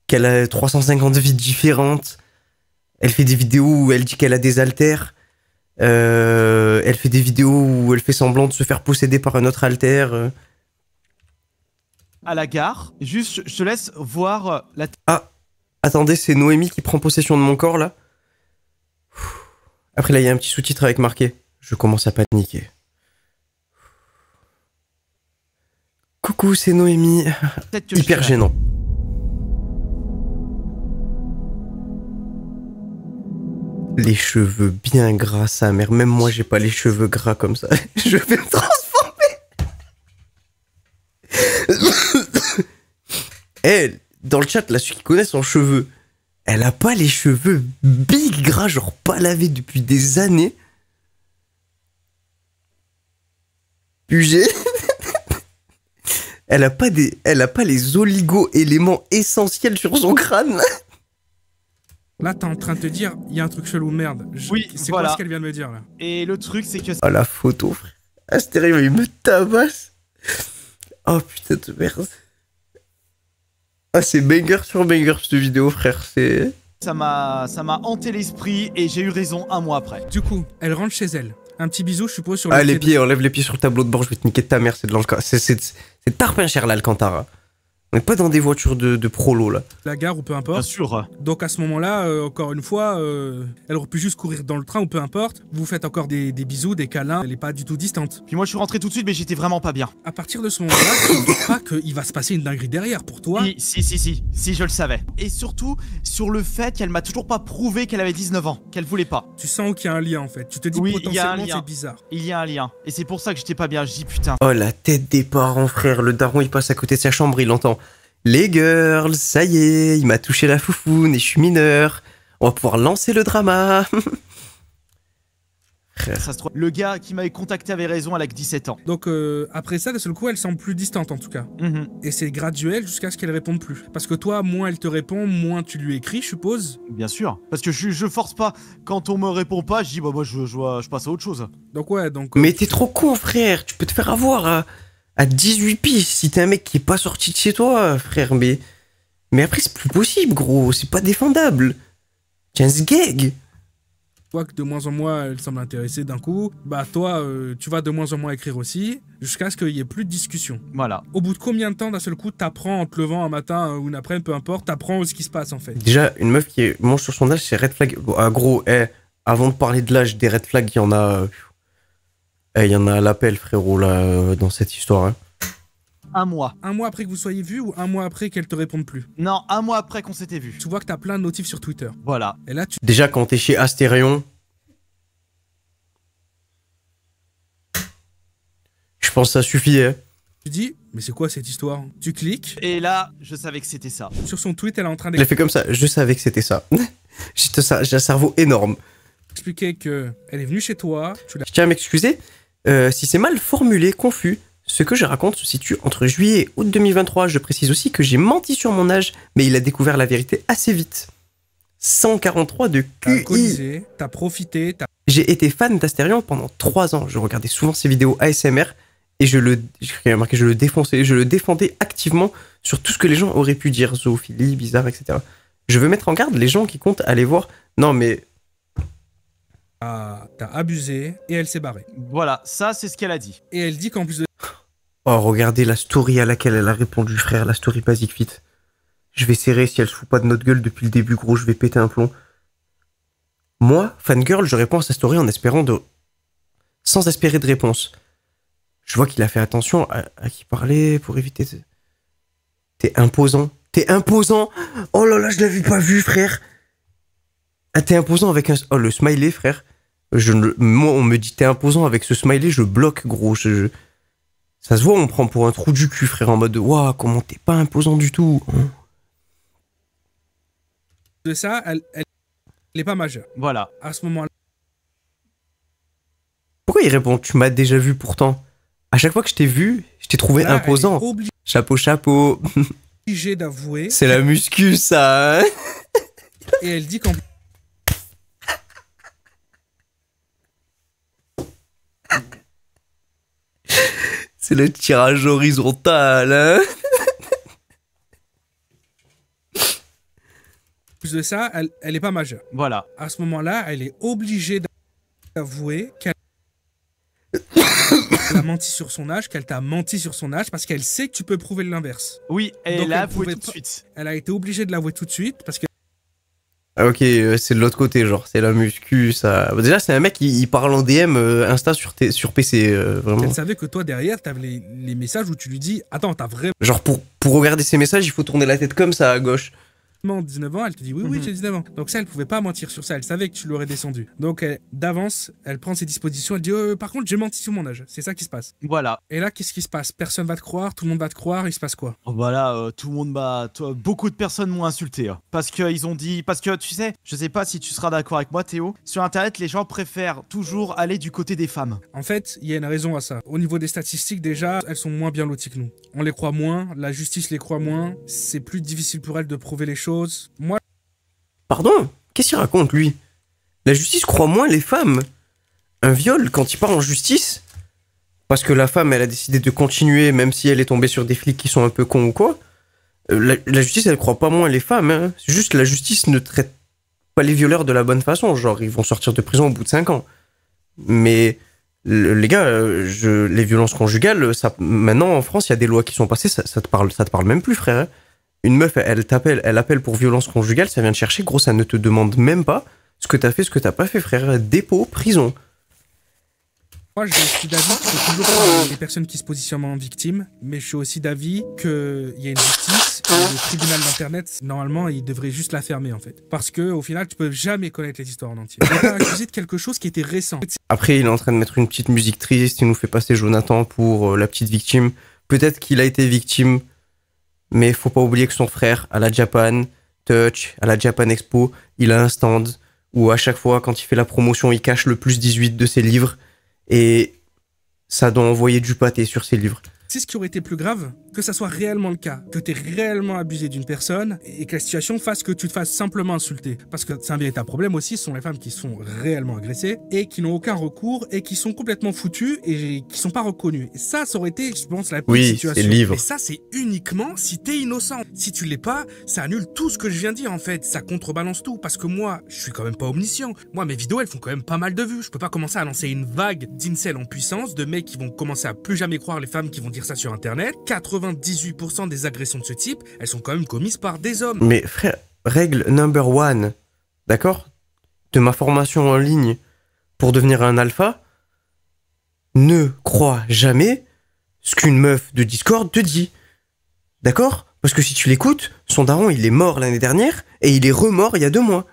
[SPEAKER 1] qu'elle a 350 vies différentes. Elle fait des vidéos où elle dit qu'elle a des haltères. Elle fait des vidéos où elle fait semblant de se faire posséder par un autre haltère.
[SPEAKER 6] À la gare, juste, je te laisse voir la tête.
[SPEAKER 1] Ah, attendez, c'est Noémie qui prend possession de mon corps, là. Après, là, il y a un petit sous-titre avec marqué. Je commence à paniquer. Coucou, c'est Noémie. Hyper gênant. Les cheveux bien gras, sa mère. Même moi, j'ai pas les cheveux gras comme ça. Je vais me transformer. Elle, dans le chat, là, ceux qui connaissent son cheveux, elle a pas les cheveux big gras, genre pas lavés depuis des années. Puis elle a pas les oligo-éléments essentiels sur son crâne.
[SPEAKER 2] Là, t'es en train de te dire, il y a un truc chelou, merde.
[SPEAKER 6] Oui,
[SPEAKER 2] c'est
[SPEAKER 6] voilà.
[SPEAKER 2] quoi ce qu'elle vient de me dire là?
[SPEAKER 6] Et le truc, c'est que
[SPEAKER 1] Oh, la photo, frère. Astério, il me tabasse. Oh, putain de merde. Ah, c'est banger sur banger, cette vidéo, frère. C'est...
[SPEAKER 6] ça m'a hanté l'esprit et j'ai eu raison un mois après.
[SPEAKER 2] Du coup, elle rentre chez elle. Un petit bisou, je suppose, sur le
[SPEAKER 1] Ah, les
[SPEAKER 2] pied
[SPEAKER 1] pieds, enlève les pieds sur le tableau de bord, je vais te niquer de ta mère, c'est de l'Alcantara. C'est tarpin cher, l'Alcantara. On n'est pas dans des voitures de prolo, là.
[SPEAKER 2] la gare ou peu
[SPEAKER 6] Bien
[SPEAKER 2] importe.
[SPEAKER 6] sûr.
[SPEAKER 2] Donc à ce moment-là, encore une fois, elle aurait pu juste courir dans le train ou peu importe. Vous faites encore des bisous, des câlins. Elle est pas du tout distante.
[SPEAKER 6] Puis moi, je suis rentré tout de suite, mais j'étais vraiment pas bien.
[SPEAKER 2] À partir de ce moment-là, tu ne doutes pas qu'il va se passer une dinguerie derrière pour toi.
[SPEAKER 6] Si, je le savais. Et surtout, sur le fait qu'elle m'a toujours pas prouvé qu'elle avait 19 ans, qu'elle voulait pas.
[SPEAKER 2] Tu sens qu'il y a un lien en fait. Tu te dis
[SPEAKER 6] Oui, il y a un
[SPEAKER 2] potentiellement
[SPEAKER 6] lien.
[SPEAKER 2] c'est bizarre.
[SPEAKER 6] Il y a un lien. Et c'est pour ça que j'étais pas bien. Je dis putain.
[SPEAKER 1] Oh, la tête des parents, frère. Le daron, il passe à côté de sa chambre, il entend. Les girls, ça y est, il m'a touché la foufoune et je suis mineur. On va pouvoir lancer le drama.
[SPEAKER 6] Ça se trouve, le gars qui m'avait contacté avait raison, elle a que 17 ans.
[SPEAKER 2] Donc après ça, d'un seul coup, elle semble plus distante en tout cas. Et c'est graduel jusqu'à ce qu'elle réponde plus. Parce que toi, moins elle te répond, moins tu lui écris, je suppose.
[SPEAKER 6] Bien sûr. Parce que je force pas. Quand on me répond pas, je dis bah moi je passe à autre chose.
[SPEAKER 2] Donc ouais, donc...
[SPEAKER 1] Mais t'es trop con, frère. Tu peux te faire avoir à 18 piges si t'es un mec qui est pas sorti de chez toi, frère. Mais après, c'est plus possible, gros. C'est pas défendable. 15 gags.
[SPEAKER 2] Toi que de moins en moins elle semble intéressée d'un coup, bah toi tu vas de moins en moins écrire aussi, jusqu'à ce qu'il y ait plus de discussion.
[SPEAKER 6] Voilà.
[SPEAKER 2] Au bout de combien de temps d'un seul coup t'apprends en te levant un matin ou une après-midi, peu importe, t'apprends ce qui se passe en fait.
[SPEAKER 1] Déjà, une meuf qui mange sur son âge, c'est red flag. Bon, gros, avant de parler de l'âge des red flags, il y en a... il y en a à l'appel, frérot, là, dans cette histoire. Hein.
[SPEAKER 6] Un mois.
[SPEAKER 2] Un mois après que vous soyez vu ou un mois après qu'elle te réponde plus?
[SPEAKER 6] Non, un mois après qu'on s'était vu.
[SPEAKER 2] Tu vois que t'as plein de notifs sur Twitter.
[SPEAKER 6] Voilà.
[SPEAKER 2] Et là tu...
[SPEAKER 1] Déjà, quand t'es chez Astérion, je pense que ça suffit, hein.
[SPEAKER 2] Tu dis, mais c'est quoi cette histoire? Tu cliques,
[SPEAKER 6] Et là, je savais que c'était ça.
[SPEAKER 2] sur son tweet elle est en train
[SPEAKER 1] Je l'ai fait comme ça, je savais que c'était ça. J'ai un cerveau énorme.
[SPEAKER 2] d'expliquer que elle est venue chez toi, tu l'as...
[SPEAKER 1] Je tiens à m'excuser si c'est mal formulé, confus. Ce que je raconte se situe entre juillet et août 2023. Je précise aussi que j'ai menti sur mon âge, mais il a découvert la vérité assez vite. 143 de
[SPEAKER 2] T'as
[SPEAKER 1] QI.
[SPEAKER 2] alcoolisé, t'as profité, t'as...
[SPEAKER 1] J'ai été fan d'Astérion pendant 3 ans. Je regardais souvent ses vidéos ASMR et je le défonçais. Je le défendais activement sur tout ce que les gens auraient pu dire. Zoophilie, bizarre, etc. Je veux mettre en garde les gens qui comptent aller voir. Non, mais...
[SPEAKER 2] T'as abusé et elle s'est barrée.
[SPEAKER 6] Voilà, ça c'est ce qu'elle a dit.
[SPEAKER 2] Et elle dit qu'en plus de...
[SPEAKER 1] Oh, regardez la story à laquelle elle a répondu, frère. La story Basic Fit. Je vais serrer si elle se fout pas de notre gueule depuis le début, gros. Je vais péter un plomb. Moi, fangirl, je réponds à sa story en espérant de... sans espérer de réponse. Je vois qu'il a fait attention à qui parler pour éviter... T'es imposant. T'es imposant. Oh là là, je l'avais pas vu, frère. Ah, t'es imposant avec un... Oh, le smiley, frère. Moi, on me dit t'es imposant avec ce smiley, je bloque, gros. Ça se voit, on prend pour un trou du cul, frère, en mode waouh, comment t'es pas imposant du tout. Hein.
[SPEAKER 2] De ça, elle est pas majeure.
[SPEAKER 6] Voilà.
[SPEAKER 2] À ce moment-là,
[SPEAKER 1] Pourquoi il répond tu m'as déjà vu pourtant? À chaque fois que je t'ai vu, je t'ai trouvé imposant.
[SPEAKER 2] elle est
[SPEAKER 1] Chapeau, chapeau.
[SPEAKER 2] obligée d'avouer.
[SPEAKER 1] C'est la muscu, ça. Hein.
[SPEAKER 2] Et elle dit qu'en
[SPEAKER 1] C'est le tirage horizontal, hein.
[SPEAKER 2] plus de ça, elle est pas majeure.
[SPEAKER 6] Voilà.
[SPEAKER 2] À ce moment-là, elle est obligée d'avouer qu'elle a menti sur son âge, qu'elle t'a menti sur son âge, parce qu'elle sait que tu peux prouver l'inverse.
[SPEAKER 6] Oui,
[SPEAKER 2] Donc,
[SPEAKER 6] elle a
[SPEAKER 2] elle
[SPEAKER 6] avoué
[SPEAKER 2] pouvait
[SPEAKER 6] tout de
[SPEAKER 2] pas-
[SPEAKER 6] suite.
[SPEAKER 2] Elle a été obligée de l'avouer tout de suite, parce que
[SPEAKER 1] Ah, ok, c'est de l'autre côté, genre, c'est la muscu, ça. Déjà, c'est un mec qui parle en DM Insta sur PC, vraiment.
[SPEAKER 2] elle savait que toi, derrière, t'avais les messages où tu lui dis « Attends, t'as vraiment
[SPEAKER 1] Genre, pour regarder ses messages, il faut tourner la tête comme ça à gauche.
[SPEAKER 2] 19 ans, elle te dit oui, j'ai 19 ans. Donc ça, elle pouvait pas mentir sur ça, elle savait que tu l'aurais descendu. Donc d'avance, elle prend ses dispositions, elle dit par contre, j'ai menti sur mon âge. C'est ça qui se passe.
[SPEAKER 6] Voilà.
[SPEAKER 2] Et là, qu'est-ce qui se passe? Personne va te croire, tout le monde va te croire, il se passe quoi?
[SPEAKER 6] Voilà, tout le monde beaucoup de personnes m'ont insulté. Parce qu'ils ont dit... Parce que tu sais, je sais pas si tu seras d'accord avec moi, Théo, sur Internet, les gens préfèrent toujours aller du côté des femmes.
[SPEAKER 2] En fait, il y a une raison à ça. Au niveau des statistiques, déjà, elles sont moins bien loties que nous. On les croit moins, la justice les croit moins, c'est plus difficile pour elles de prouver les choses. Moi...
[SPEAKER 1] Pardon? Qu'est-ce qu'il raconte, lui? La justice croit moins les femmes. Un viol, quand il part en justice, parce que la femme, elle a décidé de continuer, même si elle est tombée sur des flics qui sont un peu cons ou quoi, la justice, elle croit pas moins les femmes. Hein. C'est juste que la justice ne traite pas les violeurs de la bonne façon. Genre, ils vont sortir de prison au bout de 5 ans. Mais les gars, les violences conjugales, ça, maintenant, en France, il y a des lois qui sont passées, ça te parle même plus, frère. Hein. Une meuf, elle appelle pour violence conjugale, ça vient te chercher, gros, ça ne te demande même pas ce que t'as fait, ce que t'as pas fait, frère. Dépôt, prison.
[SPEAKER 2] Moi, je suis d'avis qu'il faut toujours prendre les personnes qui se positionnent en victime, mais je suis aussi d'avis qu'il y a une justice et le tribunal d'internet, normalement, il devrait juste la fermer, en fait. Parce que au final, tu peux jamais connaître les histoires en entier. Il est accusé de quelque chose qui était récent.
[SPEAKER 1] Après, il est en train de mettre une petite musique triste, il nous fait passer Jonathan pour la petite victime. Peut-être qu'il a été victime, mais faut pas oublier que son frère, à la Japan Touch, à la Japan Expo, il a un stand où à chaque fois, quand il fait la promotion, il cache le plus 18 de ses livres. Et ça doit envoyer du pâté sur ses livres.
[SPEAKER 2] C'est ce qui aurait été plus grave, que ça soit réellement le cas, que tu aies réellement abusé d'une personne et que la situation fasse que tu te fasses simplement insulter. Parce que c'est un véritable problème aussi, ce sont les femmes qui sont réellement agressées et qui n'ont aucun recours et qui sont complètement foutues et qui sont pas reconnues. Et ça aurait été, je pense, la pire situation.
[SPEAKER 1] C'est le livre.
[SPEAKER 2] Et ça, c'est uniquement si t'es innocent. Si tu l'es pas, ça annule tout ce que je viens de dire en fait. Ça contrebalance tout. Parce que moi, je suis quand même pas omniscient. Moi, mes vidéos, elles font quand même pas mal de vues. Je peux pas commencer à lancer une vague d'incels en puissance, de mecs qui vont commencer à plus jamais croire les femmes qui vont dire ça sur Internet. 98% des agressions de ce type, elles sont quand même commises par des hommes.
[SPEAKER 1] Mais frère, règle number one, d'accord, de ma formation en ligne pour devenir un alpha, ne crois jamais ce qu'une meuf de Discord te dit. D'accord? Parce que si tu l'écoutes, son daron, il est mort l'année dernière et il est remort il y a 2 mois.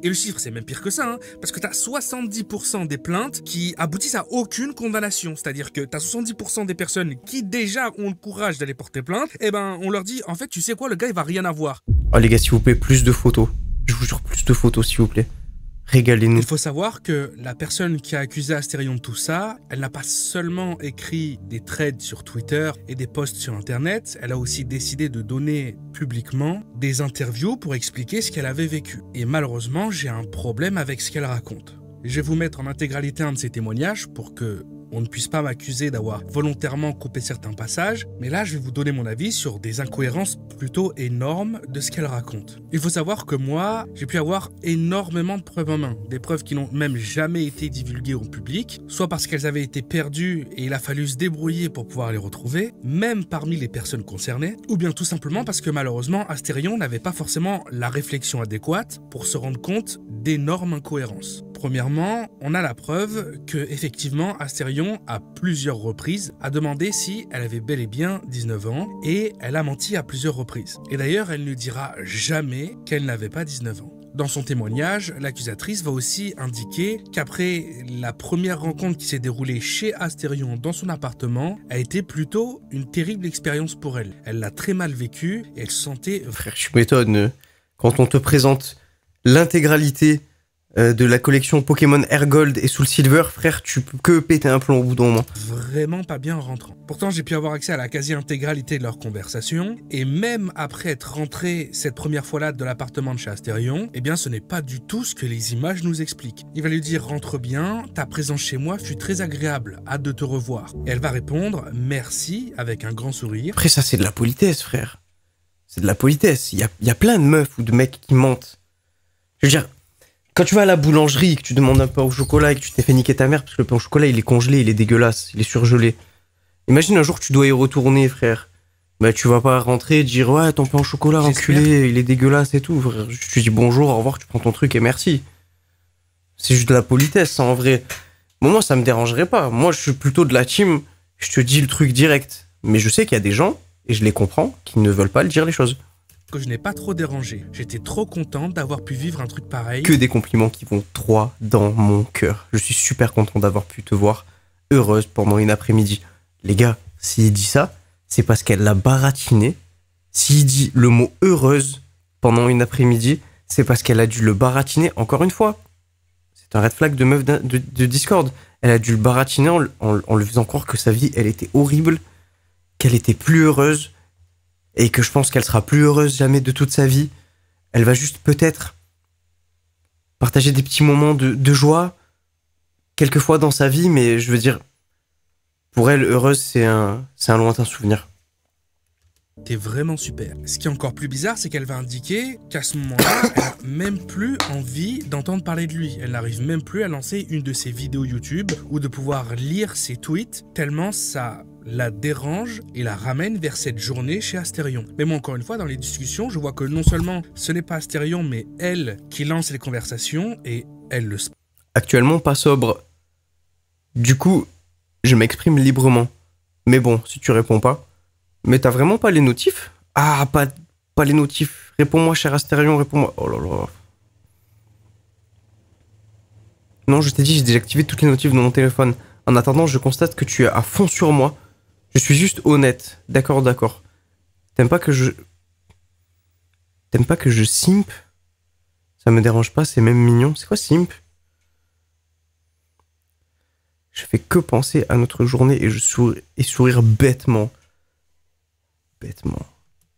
[SPEAKER 2] Et le chiffre, c'est même pire que ça, hein, parce que t'as 70% des plaintes qui aboutissent à aucune condamnation. C'est-à-dire que t'as 70% des personnes qui déjà ont le courage d'aller porter plainte, et ben on leur dit, en fait, tu sais quoi, le gars, il va rien avoir.
[SPEAKER 1] Oh les gars, s'il vous plaît, plus de photos. Je vous jure, plus de photos, s'il vous plaît. Régalez-nous.
[SPEAKER 2] Il faut savoir que la personne qui a accusé Astérion de tout ça, elle n'a pas seulement écrit des threads sur Twitter et des posts sur Internet, elle a aussi décidé de donner publiquement des interviews pour expliquer ce qu'elle avait vécu. Et malheureusement, j'ai un problème avec ce qu'elle raconte. Je vais vous mettre en intégralité un de ses témoignages pour que on ne puisse pas m'accuser d'avoir volontairement coupé certains passages, mais là je vais vous donner mon avis sur des incohérences plutôt énormes de ce qu'elle raconte. Il faut savoir que moi, j'ai pu avoir énormément de preuves en main, des preuves qui n'ont même jamais été divulguées au public, soit parce qu'elles avaient été perdues et il a fallu se débrouiller pour pouvoir les retrouver, même parmi les personnes concernées, ou bien tout simplement parce que malheureusement Astérion n'avait pas forcément la réflexion adéquate pour se rendre compte d'énormes incohérences. Premièrement, on a la preuve que effectivement Astérion, à plusieurs reprises, a demandé si elle avait bel et bien 19 ans et elle a menti à plusieurs reprises. Et d'ailleurs, elle ne dira jamais qu'elle n'avait pas 19 ans. Dans son témoignage, l'accusatrice va aussi indiquer qu'après la première rencontre qui s'est déroulée chez Astérion dans son appartement, a été plutôt une terrible expérience pour elle. Elle l'a très mal vécue et elle se sentait...
[SPEAKER 1] Frère, tu m'étonnes. Quand on te présente l'intégralité de la collection Pokémon Air Gold et Soul Silver, frère, tu peux que péter un plomb au bout d'un moment.
[SPEAKER 2] Vraiment pas bien en rentrant. Pourtant, j'ai pu avoir accès à la quasi-intégralité de leur conversation, et même après être rentré cette première fois-là de l'appartement de chez Astérion, eh bien ce n'est pas du tout ce que les images nous expliquent. Il va lui dire « Rentre bien, ta présence chez moi fut très agréable, hâte de te revoir ». Et elle va répondre « Merci » avec un grand sourire.
[SPEAKER 1] Après ça, c'est de la politesse, frère. C'est de la politesse. Il y a plein de meufs ou de mecs qui mentent. Je veux dire, quand tu vas à la boulangerie, que tu demandes un pain au chocolat et que tu t'es fait niquer ta mère parce que le pain au chocolat il est congelé, il est dégueulasse, il est surgelé. Imagine un jour tu dois y retourner, frère. Bah tu vas pas rentrer et dire ouais ton pain au chocolat enculé, il est dégueulasse et tout, frère. Tu dis bonjour, au revoir, tu prends ton truc et merci. C'est juste de la politesse, ça, en vrai. Bon, moi ça me dérangerait pas. Moi je suis plutôt de la team, je te dis le truc direct. Mais je sais qu'il y a des gens, et je les comprends, qui ne veulent pas le dire les choses.
[SPEAKER 2] que je n'ai pas trop dérangé. J'étais trop contente d'avoir pu vivre un truc pareil.
[SPEAKER 1] Que des compliments qui vont droit dans mon cœur. Je suis super content d'avoir pu te voir heureuse pendant une après-midi. Les gars, s'il dit ça, c'est parce qu'elle l'a baratiné. S'il dit le mot heureuse pendant une après-midi, c'est parce qu'elle a dû le baratiner encore une fois. C'est un red flag de meuf de Discord. Elle a dû le baratiner en lui faisant croire que sa vie, elle était horrible, qu'elle était plus heureuse, et que je pense qu'elle sera plus heureuse jamais de toute sa vie. Elle va juste peut-être partager des petits moments de joie, quelquefois dans sa vie, mais je veux dire, pour elle, heureuse, c'est un lointain souvenir.
[SPEAKER 2] T'es vraiment super. Ce qui est encore plus bizarre, c'est qu'elle va indiquer qu'à ce moment-là, elle n'a même plus envie d'entendre parler de lui. Elle n'arrive même plus à lancer une de ses vidéos YouTube ou de pouvoir lire ses tweets, tellement ça la dérange et la ramène vers cette journée chez Astérion. Mais moi, encore une fois, dans les discussions, je vois que non seulement ce n'est pas Astérion, mais elle qui lance les conversations et elle le...
[SPEAKER 1] Actuellement, pas sobre. Du coup, je m'exprime librement. Mais bon, si tu réponds pas... Mais t'as vraiment pas les notifs? Ah, pas les notifs. Réponds-moi, cher Astérion, réponds-moi. Oh là là. Non, je t'ai dit, j'ai désactivé toutes les notifs de mon téléphone. En attendant, je constate que tu es à fond sur moi. Je suis juste honnête. D'accord, d'accord. T'aimes pas que je simp? Ça me dérange pas, c'est même mignon. C'est quoi simp? Je fais que penser à notre journée et sourire bêtement.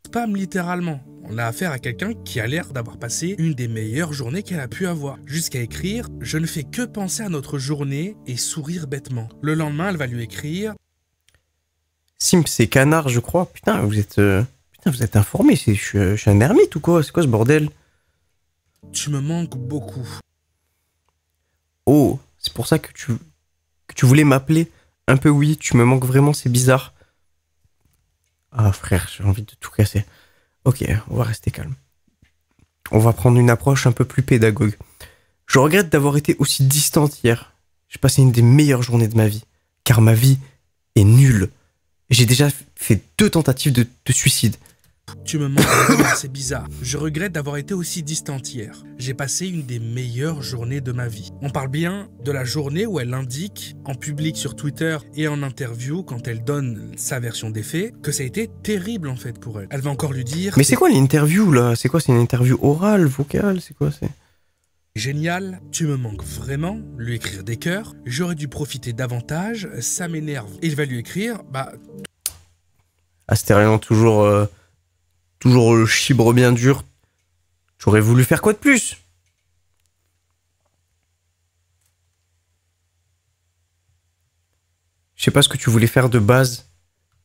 [SPEAKER 2] Spam littéralement. On a affaire à quelqu'un qui a l'air d'avoir passé une des meilleures journées qu'elle a pu avoir. Jusqu'à écrire « Je ne fais que penser à notre journée et sourire bêtement ». Le lendemain, elle va lui écrire
[SPEAKER 1] « Simp, c'est canard, je crois. Putain, vous êtes informé. Je suis un ermite ou quoi? C'est quoi ce bordel? »
[SPEAKER 2] Tu me manques beaucoup.
[SPEAKER 1] Oh, c'est pour ça que tu voulais m'appeler? Un peu oui, tu me manques vraiment, c'est bizarre. Ah frère, j'ai envie de tout casser. Ok, on va rester calme. On va prendre une approche un peu plus pédagogue. Je regrette d'avoir été aussi distante hier. J'ai passé une des meilleures journées de ma vie. Car ma vie est nulle. J'ai déjà fait 2 tentatives de suicide.
[SPEAKER 2] Tu me manques vraiment, c'est bizarre. Je regrette d'avoir été aussi distante hier. J'ai passé une des meilleures journées de ma vie. On parle bien de la journée où elle indique, en public sur Twitter et en interview, quand elle donne sa version des faits, que ça a été terrible en fait pour elle. Elle va encore lui dire...
[SPEAKER 1] Mais c'est quoi l'interview là? C'est quoi? C'est une interview orale, vocale? C'est quoi? C'est
[SPEAKER 2] génial, tu me manques vraiment, lui écrire des cœurs, j'aurais dû profiter davantage, ça m'énerve. Et il va lui écrire,
[SPEAKER 1] Astérion, toujours le chibre bien dur. J'aurais voulu faire quoi de plus? Je sais pas ce que tu voulais faire de base,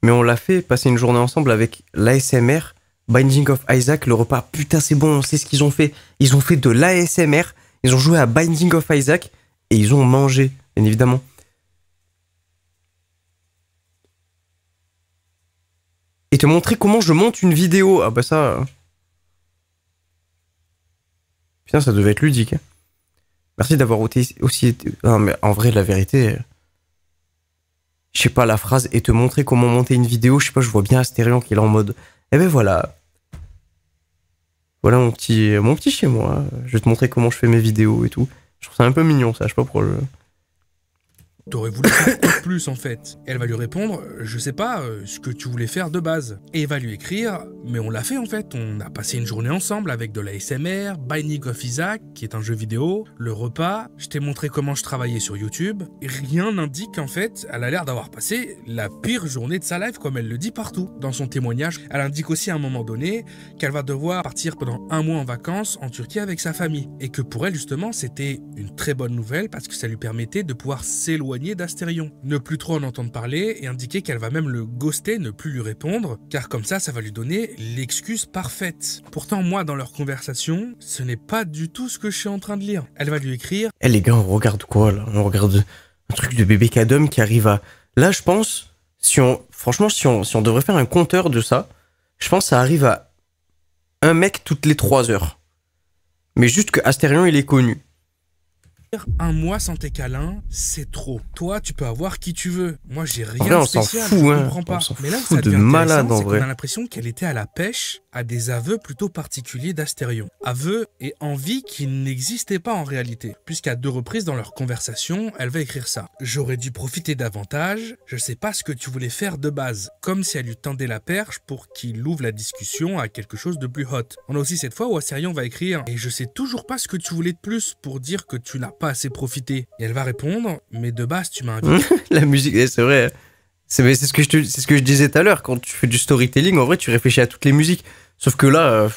[SPEAKER 1] mais on l'a fait, passer une journée ensemble avec l'ASMR, Binding of Isaac, le repas. Putain, c'est bon, on sait ce qu'ils ont fait. Ils ont fait de l'ASMR, ils ont joué à Binding of Isaac, et ils ont mangé, bien évidemment. Et te montrer comment je monte une vidéo. Ah bah ça... Putain, ça devait être ludique. Merci d'avoir aussi été... Non mais en vrai, la vérité... Je sais pas, la phrase « et te montrer comment monter une vidéo », je sais pas, je vois bien Astérion qui est là en mode « Eh ben voilà. Voilà mon petit chez moi. Je vais te montrer comment je fais mes vidéos et tout. » Je trouve ça un peu mignon, ça, je sais pas pourquoi je...
[SPEAKER 2] T'aurais voulu faire quoi de plus en fait? Elle va lui répondre, je sais pas, ce que tu voulais faire de base. Et il va lui écrire, mais on l'a fait en fait, on a passé une journée ensemble avec de la ASMR, Binding of Isaac, qui est un jeu vidéo, le repas, je t'ai montré comment je travaillais sur YouTube. Et rien n'indique qu'en fait, elle a l'air d'avoir passé la pire journée de sa life, comme elle le dit partout. Dans son témoignage, elle indique aussi à un moment donné qu'elle va devoir partir pendant 1 mois en vacances en Turquie avec sa famille. Et que pour elle justement, c'était une très bonne nouvelle parce que ça lui permettait de pouvoir s'éloigner d'Astérion, ne plus trop en entendre parler et indiquer qu'elle va même le ghoster, ne plus lui répondre, car comme ça va lui donner l'excuse parfaite. Pourtant, moi, dans leur conversation, ce n'est pas du tout ce que je suis en train de lire. Elle va lui écrire...
[SPEAKER 1] Eh les gars, on regarde quoi là? On regarde un truc de bébé Cadom qui arrive à... Là, je pense, franchement, si on devrait faire un compteur de ça, je pense que ça arrive à un mec toutes les 3 heures. Mais juste que Astérion, il est connu.
[SPEAKER 2] Un mois sans tes câlins, c'est trop. Toi, tu peux avoir qui tu veux. Moi, j'ai rien
[SPEAKER 1] vrai,
[SPEAKER 2] de
[SPEAKER 1] on s'en
[SPEAKER 2] spécial,
[SPEAKER 1] fout,
[SPEAKER 2] je
[SPEAKER 1] hein.
[SPEAKER 2] comprends pas.
[SPEAKER 1] On s'en
[SPEAKER 2] Mais là où
[SPEAKER 1] fout
[SPEAKER 2] ça
[SPEAKER 1] de
[SPEAKER 2] devient
[SPEAKER 1] malade,
[SPEAKER 2] intéressant,
[SPEAKER 1] en
[SPEAKER 2] c'est qu'on
[SPEAKER 1] vrai.
[SPEAKER 2] a l'impression qu'elle était à la pêche à des aveux plutôt particuliers d'Astérion. Aveux et envies qui n'existaient pas en réalité, puisqu'à 2 reprises dans leur conversation, elle va écrire ça. J'aurais dû profiter davantage, je sais pas ce que tu voulais faire de base. Comme si elle lui tendait la perche pour qu'il ouvre la discussion à quelque chose de plus hot. On a aussi cette fois où Astérion va écrire « Et je sais toujours pas ce que tu voulais de plus pour dire que tu n'as pas assez profité. » Et elle va répondre « Mais de base, tu m'as invité. »
[SPEAKER 1] La musique, c'est vrai. C'est ce que je disais tout à l'heure. Quand tu fais du storytelling, en vrai, tu réfléchis à toutes les musiques. Sauf que là,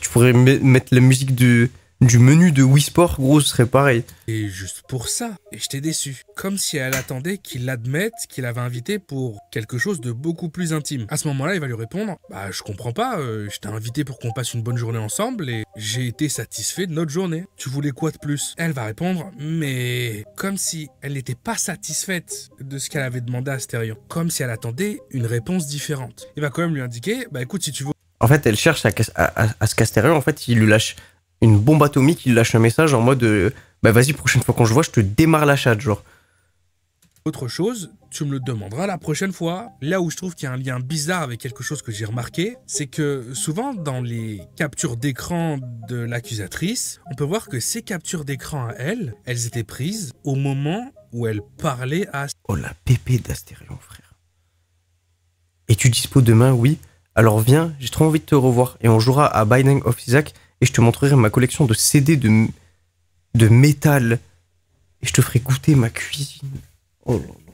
[SPEAKER 1] tu pourrais mettre la musique du menu de Wii Sport, gros, ce serait pareil.
[SPEAKER 2] Et juste pour ça, et je t'ai déçu. Comme si elle attendait qu'il admette qu'il avait invité pour quelque chose de beaucoup plus intime. À ce moment-là, il va lui répondre « Bah, je comprends pas, je t'ai invité pour qu'on passe une bonne journée ensemble et j'ai été satisfait de notre journée. Tu voulais quoi de plus ?» Elle va répondre « Mais... » Comme si elle n'était pas satisfaite de ce qu'elle avait demandé à Astérion. Comme si elle attendait une réponse différente. Il va quand même lui indiquer « Bah écoute, si tu veux... »
[SPEAKER 1] En fait, elle cherche à se qu'Astérion, en fait, il lui lâche une bombe atomique, il lâche un message en mode bah vas-y, prochaine fois qu'on je vois, je te démarre la chatte, genre.
[SPEAKER 2] Autre chose, tu me le demanderas la prochaine fois. Là où je trouve qu'il y a un lien bizarre avec quelque chose que j'ai remarqué, c'est que souvent dans les captures d'écran de l'accusatrice, on peut voir que ces captures d'écran à elle, elles étaient prises au moment où elle parlait à...
[SPEAKER 1] Oh la pépé d'Astérion, frère. Et tu dispo demain, oui. Alors viens, j'ai trop envie de te revoir. Et on jouera à Binding of Isaac et je te montrerai ma collection de CD de métal. Et je te ferai goûter ma cuisine. Oh là là.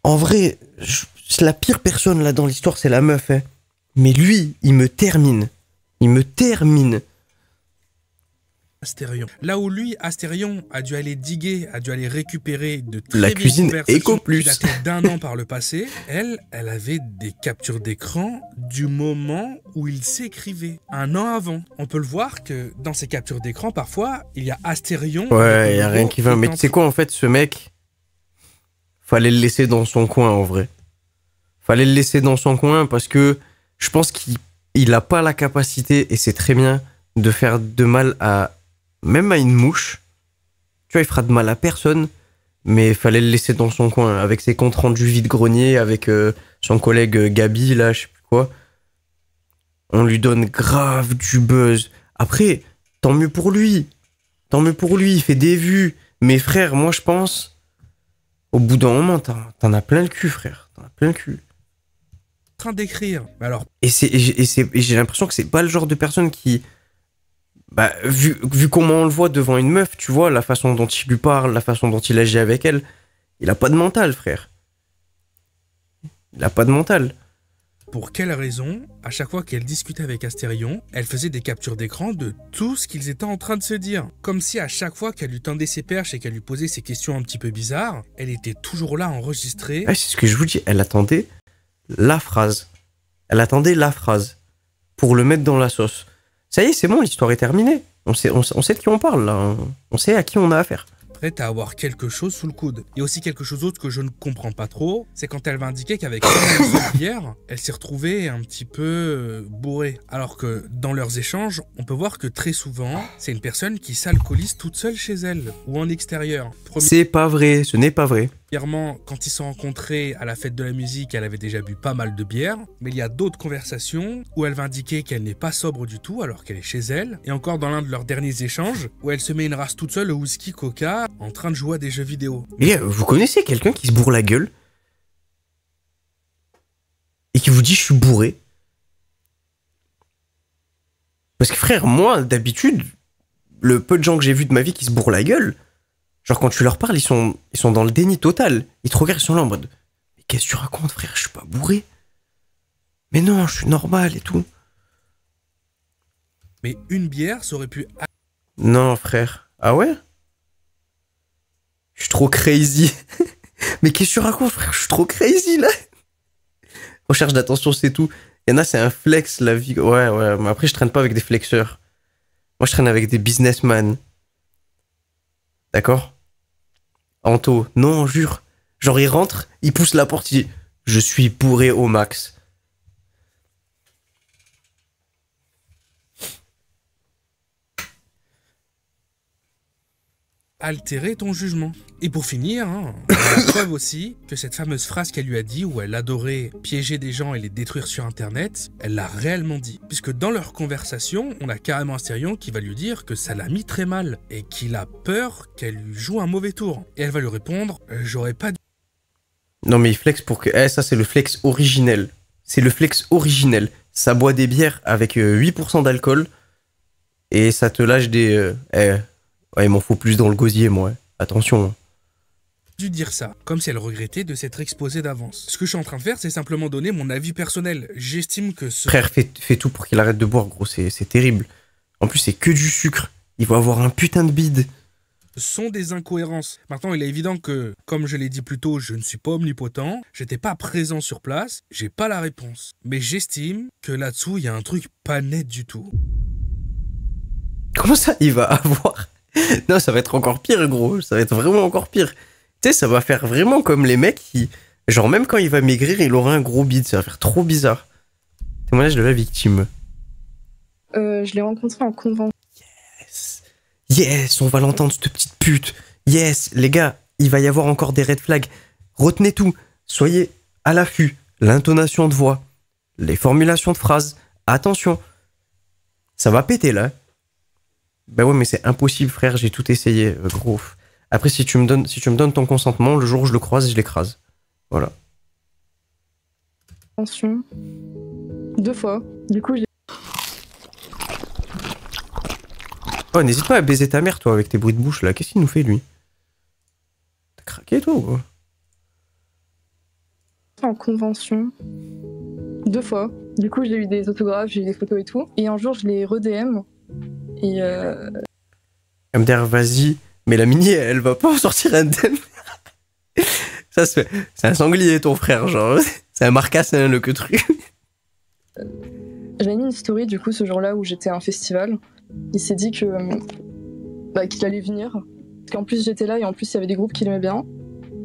[SPEAKER 1] En vrai, c'est la pire personne là dans l'histoire, c'est la meuf. Hein. Mais lui, il me termine. Il me termine.
[SPEAKER 2] Astérion. Là où lui, Astérion, a dû aller diguer, a dû aller récupérer de très
[SPEAKER 1] La
[SPEAKER 2] vieilles
[SPEAKER 1] cuisine
[SPEAKER 2] conversations
[SPEAKER 1] Ecoplus.
[SPEAKER 2] qui dataient d'1 an par le passé, elle avait des captures d'écran du moment où il s'écrivait, 1 an avant. On peut le voir que dans ces captures d'écran, parfois, il y a Astérion.
[SPEAKER 1] Ouais, il y a rien qui va. Mais tu sais quoi, en fait, ce mec, fallait le laisser dans son coin, en vrai. Fallait le laisser dans son coin parce que je pense qu'il a pas la capacité, et c'est très bien, de faire de mal à... Même à une mouche, tu vois, il fera de mal à personne, mais il fallait le laisser dans son coin, avec ses comptes rendus vide-grenier, avec son collègue Gabi, là, je sais plus quoi. On lui donne grave du buzz. Après, tant mieux pour lui. Tant mieux pour lui, il fait des vues. Mais frère, moi je pense, au bout d'un moment, t'en as plein le cul, frère. T'en as plein le cul.
[SPEAKER 2] Train d'écrire. Alors,
[SPEAKER 1] Et j'ai l'impression que c'est pas le genre de personne qui... Bah, vu comment on le voit devant une meuf, tu vois, la façon dont il lui parle, la façon dont il agit avec elle, il a pas de mental, frère. Il a pas de mental.
[SPEAKER 2] pour quelle raison, à chaque fois qu'elle discutait avec Astérion, elle faisait des captures d'écran de tout ce qu'ils étaient en train de se dire. Comme si à chaque fois qu'elle lui tendait ses perches et qu'elle lui posait ces questions un petit peu bizarres, elle était toujours là enregistrée.
[SPEAKER 1] Ouais, c'est ce que je vous dis, elle attendait la phrase. Elle attendait la phrase pour le mettre dans la sauce. Ça y est, c'est bon, l'histoire est terminée. On sait de qui on parle, là. On sait à qui on a affaire.
[SPEAKER 2] Prête à avoir quelque chose sous le coude. Et aussi quelque chose d'autre que je ne comprends pas trop, c'est quand elle va indiquer qu'avec une bière, elle s'est retrouvée un petit peu bourrée. Alors que dans leurs échanges, on peut voir que très souvent, c'est une personne qui s'alcoolise toute seule chez elle ou en extérieur.
[SPEAKER 1] C'est pas vrai, ce n'est pas vrai.
[SPEAKER 2] Premièrement, quand ils se sont rencontrés à la fête de la musique, elle avait déjà bu pas mal de bière, mais il y a d'autres conversations où elle va indiquer qu'elle n'est pas sobre du tout alors qu'elle est chez elle, et encore dans l'un de leurs derniers échanges où elle se met une race toute seule au whisky coca en train de jouer à des jeux vidéo.
[SPEAKER 1] Mais vous connaissez quelqu'un qui se bourre la gueule et qui vous dit je suis bourré? Parce que frère, moi d'habitude, le peu de gens que j'ai vu de ma vie qui se bourrent la gueule, genre quand tu leur parles, ils sont dans le déni total. Ils te regardent, ils sont là en mode mais qu'est-ce que tu racontes, frère? Je suis pas bourré. Mais non, je suis normal et tout.
[SPEAKER 2] Mais une bière, ça aurait pu...
[SPEAKER 1] Non, frère. Ah ouais? Je suis trop crazy. Mais qu'est-ce que tu racontes, frère? Je suis trop crazy, là. Recherche d'attention, c'est tout. Il y en a, c'est un flex, la vie. Ouais. Mais après, je traîne pas avec des flexeurs. Moi, je traîne avec des businessmen. D'accord? Anto, non, jure. Genre, il rentre, il pousse la porte, il dit je suis bourré au max.
[SPEAKER 2] altérer ton jugement. Et pour finir, on a la preuve aussi que cette fameuse phrase qu'elle lui a dit où elle adorait piéger des gens et les détruire sur internet, elle l'a réellement dit. Puisque dans leur conversation, on a carrément Astérion qui va lui dire que ça l'a mis très mal et qu'il a peur qu'elle lui joue un mauvais tour. Et elle va lui répondre « J'aurais pas dû... »
[SPEAKER 1] Non mais il flex pour que... ça c'est le flex originel. C'est le flex originel. Ça boit des bières avec 8% d'alcool et ça te lâche des... Ouais, il m'en faut plus dans le gosier, moi. Attention.
[SPEAKER 2] dû dire ça, comme si elle regrettait de s'être exposée d'avance. Ce que je suis en train de faire, c'est simplement donner mon avis personnel. J'estime que ce...
[SPEAKER 1] Frère, fais tout pour qu'il arrête de boire, gros, c'est terrible. En plus, c'est que du sucre. Il va avoir un putain de bide.
[SPEAKER 2] sont des incohérences. Maintenant, il est évident que, comme je l'ai dit plus tôt, je ne suis pas omnipotent, j'étais pas présent sur place, j'ai pas la réponse. Mais j'estime que là-dessous, il y a un truc pas net du tout.
[SPEAKER 1] Comment ça, il va avoir... Non, ça va être encore pire, gros. Ça va être vraiment encore pire. Tu sais, ça va faire vraiment comme les mecs qui... Genre, même quand il va maigrir, il aura un gros bide. Ça va faire trop bizarre. Témoignage de la victime.
[SPEAKER 3] Je l'ai rencontré en convention.
[SPEAKER 1] Yes, on va l'entendre, cette petite pute. Yes, les gars, il va y avoir encore des red flags. Retenez tout. Soyez à l'affût. L'intonation de voix. Les formulations de phrases. Attention. Ça va péter, là. Bah ouais, mais c'est impossible, frère. J'ai tout essayé, gros. Après, si tu me donnes ton consentement, le jour où je le croise, je l'écrase. Voilà.
[SPEAKER 3] Attention. 2 fois. Du coup, j'ai...
[SPEAKER 1] Oh, n'hésite pas à baiser ta mère, toi, avec tes bruits de bouche, là. Qu'est-ce qu'il nous fait, lui? T'as craqué, toi, ou quoi?
[SPEAKER 3] En convention. 2 fois. Du coup, j'ai eu des autographes, j'ai eu des photos et tout. Et un jour, je l'ai re-DM. Et
[SPEAKER 1] MDR, vas-y. Mais la mini, elle va pas en sortir indemne. Ça se fait. C'est un sanglier, ton frère, genre. C'est un marcassin, le que truc.
[SPEAKER 3] J'avais mis une story, du coup, ce jour-là où j'étais à un festival. Il s'est dit que qu'il allait venir. Parce qu'en plus, j'étais là et en plus, il y avait des groupes qui l'aimaient bien.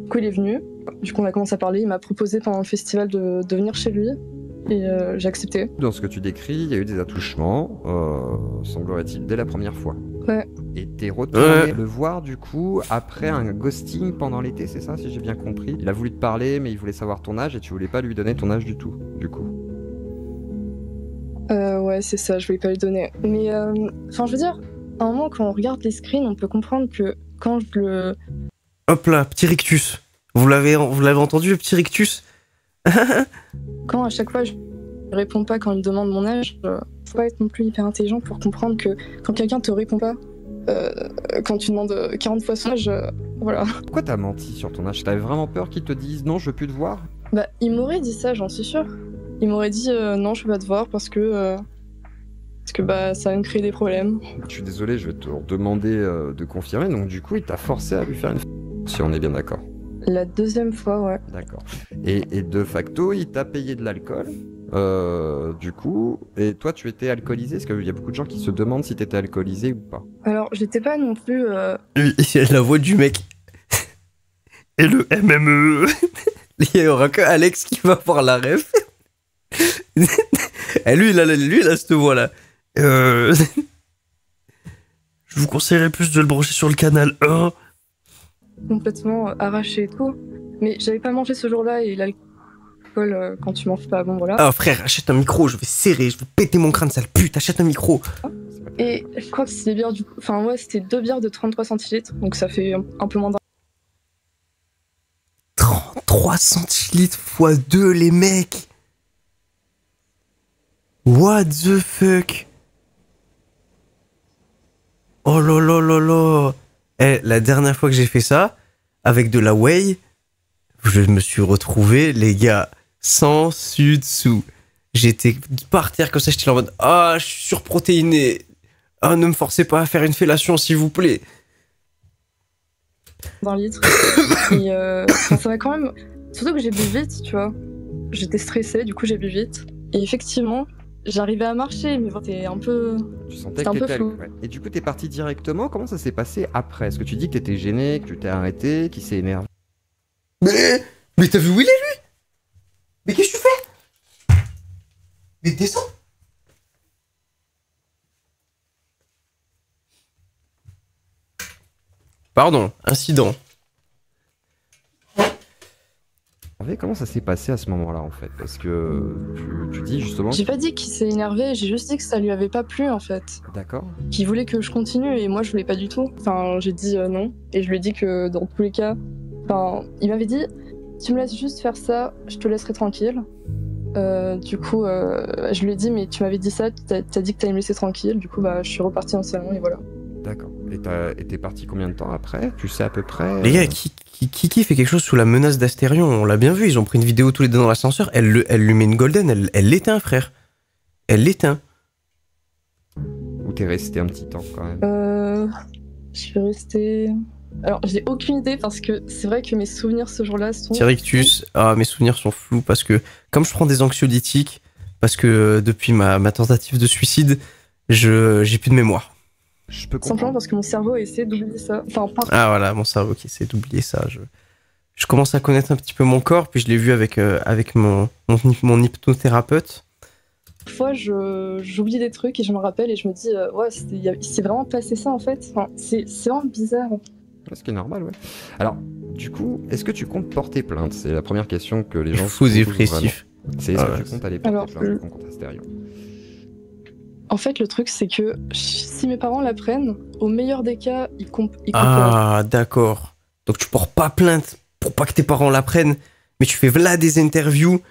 [SPEAKER 3] Du coup, il est venu. Du coup, on a commencé à parler. Il m'a proposé pendant le festival de venir chez lui. Et j'ai accepté.
[SPEAKER 8] Dans ce que tu décris, il y a eu des attouchements, semblerait-il, dès la première fois.
[SPEAKER 3] Ouais.
[SPEAKER 8] Et t'es retourné le voir, du coup, après un ghosting pendant l'été, c'est ça, si j'ai bien compris? Il a voulu te parler, mais il voulait savoir ton âge et tu voulais pas lui donner ton âge du tout, du coup.
[SPEAKER 3] Ouais, c'est ça, je voulais pas lui donner. Mais, enfin, je veux dire, à un moment, quand on regarde les screens, on peut comprendre que quand je le...
[SPEAKER 1] Hop là, petit rictus. Vous l'avez entendu, le petit rictus?
[SPEAKER 3] Quand à chaque fois je réponds pas quand il me demande mon âge, faut pas être non plus hyper intelligent pour comprendre que quand quelqu'un te répond pas, quand tu demandes 40 fois son âge, voilà.
[SPEAKER 8] Pourquoi t'as menti sur ton âge? T'avais vraiment peur qu'il te dise non, je veux plus te voir?
[SPEAKER 3] Bah, il m'aurait dit ça, j'en suis sûre. Il m'aurait dit non, je peux pas te voir parce que bah ça va me créer des problèmes.
[SPEAKER 8] Je suis désolé, je vais te demander de confirmer, donc du coup il t'a forcé à lui faire une si on est bien d'accord.
[SPEAKER 3] La deuxième fois, ouais.
[SPEAKER 8] D'accord. Et de facto, il t'a payé de l'alcool, du coup, et toi tu étais alcoolisé? Parce qu'il y a beaucoup de gens qui se demandent si t'étais alcoolisé ou pas.
[SPEAKER 3] Alors, j'étais pas non plus...
[SPEAKER 1] La voix du mec. Et le MME. Il y aura que Alex qui va voir la ref. Et lui, il a cette voix-là. Je vous conseillerais plus de le brancher sur le canal 1.
[SPEAKER 3] complètement arraché et tout. Mais j'avais pas mangé ce jour-là et l'alcool, quand tu manges pas, bon voilà.
[SPEAKER 1] Ah frère, achète un micro, je vais serrer, je vais péter mon crâne, sale pute, achète un micro.
[SPEAKER 3] Et je crois que c'était des bières du coup... Enfin ouais, c'était 2 bières de 33 centilitres, donc ça fait un peu moins d'un...
[SPEAKER 1] 33 centilitres x 2, les mecs. What the fuck? Oh là là là là. Eh, la dernière fois que j'ai fait ça, avec de la whey, je me suis retrouvé, les gars, sans dessous. J'étais par terre comme ça, j'étais là en mode « Ah, je suis surprotéiné. Ah, ne me forcez pas à faire une fellation, s'il vous plaît. »
[SPEAKER 3] d'un litre. Et enfin, ça va quand même... Surtout que j'ai bu vite, tu vois. J'étais stressée, du coup j'ai bu vite. Et effectivement, j'arrivais à marcher, mais c'était un peu...
[SPEAKER 8] Tu sentais
[SPEAKER 3] C'était
[SPEAKER 8] que
[SPEAKER 3] un peu
[SPEAKER 8] t'étais
[SPEAKER 3] flou.
[SPEAKER 8] ouais. Et du coup, t'es parti directement. Comment ça s'est passé après? Est-ce que tu dis que t'étais gêné, que tu t'es arrêté, qu'il s'est énervé?
[SPEAKER 1] Mais t'as vu où il est, lui? Mais qu'est-ce que tu fais? Mais descends. Pardon, incident.
[SPEAKER 8] Comment ça s'est passé à ce moment-là en fait? Parce que tu dis justement.
[SPEAKER 3] J'ai pas dit qu'il s'est énervé, j'ai juste dit que ça lui avait pas plu en fait.
[SPEAKER 8] D'accord.
[SPEAKER 3] Qu'il voulait que je continue et moi je voulais pas du tout. Enfin, j'ai dit non et je lui ai dit que dans tous les cas, enfin, il m'avait dit tu me laisses juste faire ça, je te laisserai tranquille. Du coup, je lui ai dit mais tu m'avais dit ça, t'as dit que t'allais me laisser tranquille. Du coup, bah, je suis repartie dans le salon et voilà.
[SPEAKER 8] D'accord. Et t'es parti combien de temps après? Tu sais à peu près?
[SPEAKER 1] Les gars, qui fait quelque chose sous la menace d'Astérion? On l'a bien vu, ils ont pris une vidéo tous les deux dans l'ascenseur. Elle lui met une golden, elle l'éteint, frère. Elle l'éteint.
[SPEAKER 8] Ou t'es resté un petit temps quand même?
[SPEAKER 3] Je suis restée. Alors, j'ai aucune idée parce que c'est vrai que mes souvenirs ce jour-là sont.
[SPEAKER 1] Rictus, mes souvenirs sont flous parce que comme je prends des anxiolytiques, parce que depuis ma tentative de suicide, j'ai plus de mémoire.
[SPEAKER 8] Je peux comprendre.
[SPEAKER 3] Simplement parce que mon cerveau a essayé d'oublier ça. Enfin, pas.
[SPEAKER 1] Ah voilà, mon cerveau qui essaie d'oublier ça. Je commence à connaître un petit peu mon corps, puis je l'ai vu avec mon hypnothérapeute.
[SPEAKER 3] Parfois, j'oublie des trucs et je me rappelle et je me dis, ouais, il s'est vraiment passé ça en fait. Enfin, c'est vraiment bizarre.
[SPEAKER 8] Ce qui est normal, ouais. Alors, du coup, est-ce que tu comptes porter plainte? C'est la première question que les gens se
[SPEAKER 1] Faux
[SPEAKER 8] posent
[SPEAKER 1] dépressif.
[SPEAKER 8] vraiment. C'est est-ce que tu comptes aller porter plainte contre Astérion?
[SPEAKER 3] En fait, le truc, c'est que si mes parents l'apprennent, au meilleur des cas, ils comptent.
[SPEAKER 1] Ah, d'accord. Donc tu portes pas plainte pour pas que tes parents l'apprennent, mais tu fais là des interviews,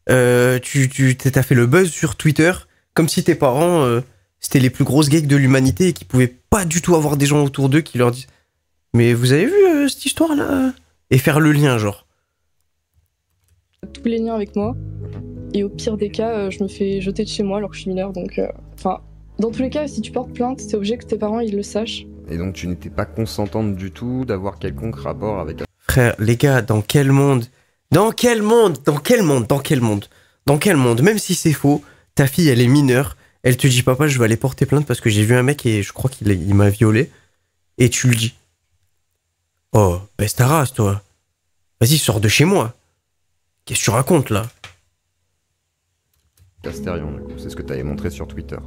[SPEAKER 1] t'as fait le buzz sur Twitter, comme si tes parents, c'était les plus grosses geeks de l'humanité et qu'ils pouvaient pas du tout avoir des gens autour d'eux qui leur disent « Mais vous avez vu cette histoire-là ?» Et faire le lien, genre.
[SPEAKER 3] Tous les liens avec moi. Et au pire des cas, je me fais jeter de chez moi alors que je suis mineure, donc... Enfin, dans tous les cas, si tu portes plainte, t'es obligé que tes parents, ils le sachent.
[SPEAKER 8] Et donc tu n'étais pas consentante du tout d'avoir quelconque rapport avec...
[SPEAKER 1] Frère, les gars, dans quel monde, même si c'est faux, ta fille, elle est mineure, elle te dit « Papa, je vais aller porter plainte parce que j'ai vu un mec et je crois qu'il m'a violé. » Et tu le dis. « Oh, baisse ta race, toi. Vas-y, sors de chez moi. Qu'est-ce que tu racontes, là ?»
[SPEAKER 8] Astérion, du coup, c'est ce que tu avais montré sur Twitter.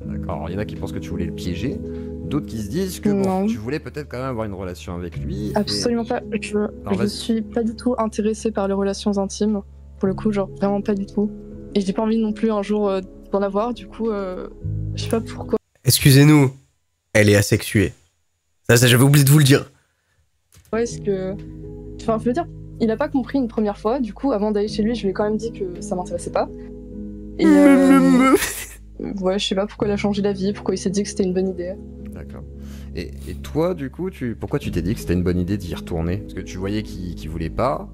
[SPEAKER 8] D'accord, il y en a qui pensent que tu voulais le piéger, d'autres qui se disent que bon, tu voulais peut-être quand même avoir une relation avec lui.
[SPEAKER 3] Absolument pas, je suis pas du tout intéressée par les relations intimes, pour le coup, genre vraiment pas du tout. Et j'ai pas envie non plus un jour d'en avoir, du coup, je sais pas pourquoi.
[SPEAKER 1] Excusez-nous, elle est asexuée. Ça j'avais oublié de vous le dire.
[SPEAKER 3] Ouais, est-ce que... Enfin, je veux dire, il a pas compris une première fois, du coup, avant d'aller chez lui, je lui ai quand même dit que ça m'intéressait pas. Et ouais, je sais pas pourquoi il a changé d'avis, pourquoi il s'est dit que c'était une bonne idée.
[SPEAKER 8] D'accord. Et toi, du coup, pourquoi tu t'es dit que c'était une bonne idée d'y retourner? Parce que tu voyais qu'il voulait pas,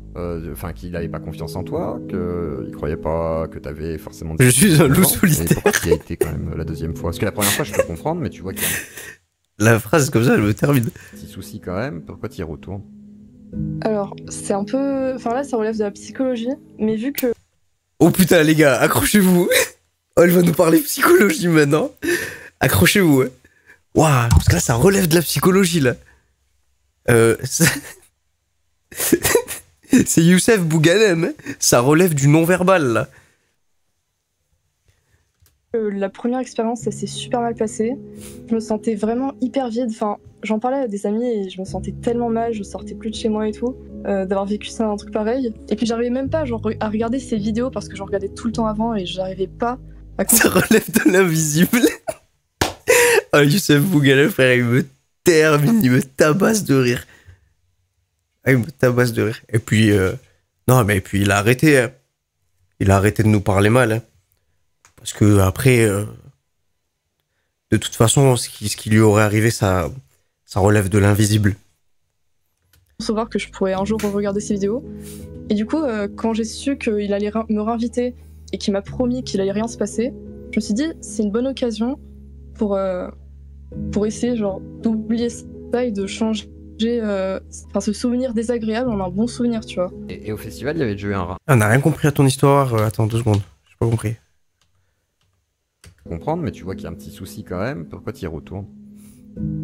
[SPEAKER 8] enfin qu'il avait pas confiance en toi, qu'il croyait pas que t'avais forcément...
[SPEAKER 1] Je suis un loup solitaire.
[SPEAKER 8] Et pourquoi tu y as été quand même la deuxième fois? Parce que la première fois, je peux comprendre, mais tu vois qu'il y a...
[SPEAKER 1] La phrase comme ça, elle me termine.
[SPEAKER 8] Petit souci quand même, pourquoi tu y retournes?
[SPEAKER 3] Alors, c'est un peu... Enfin là, ça relève de la psychologie, mais vu que...
[SPEAKER 1] Oh putain, les gars, accrochez-vous. Oh, elle va nous parler psychologie maintenant. Accrochez-vous. Waouh, parce que là, ça relève de la psychologie, là. C'est Youssef Bouganem. Ça relève du non-verbal, là.
[SPEAKER 3] La première expérience, ça s'est super mal passé. Je me sentais vraiment hyper vide. Enfin, j'en parlais à des amis et je me sentais tellement mal, je sortais plus de chez moi et tout, d'avoir vécu ça, un truc pareil. Et puis j'arrivais même pas genre, à regarder ces vidéos parce que j'en regardais tout le temps avant et j'arrivais pas à...
[SPEAKER 1] Ça relève de l'invisible. Oh, Youssef Bouganem, frère, il me termine, il me tabasse de rire. Ah, il me tabasse de rire. Et puis, non, mais puis il a arrêté. Hein. Il a arrêté de nous parler mal. Hein. Parce que après, de toute façon, ce qui lui aurait arrivé, ça relève de l'invisible.
[SPEAKER 3] Savoir que je pourrais un jour regarder ces vidéos. Et du coup, quand j'ai su qu'il allait me réinviter et qu'il m'a promis qu'il allait rien se passer, je me suis dit c'est une bonne occasion pour essayer genre d'oublier ça et de changer ce souvenir désagréable en un bon souvenir, tu vois.
[SPEAKER 8] Et au festival, il y avait déjà eu un rat.
[SPEAKER 1] On n'a rien compris à ton histoire. Attends 2 secondes, j'ai pas compris.
[SPEAKER 8] Comprendre, mais tu vois qu'il y a un petit souci quand même. Pourquoi tu y retournes?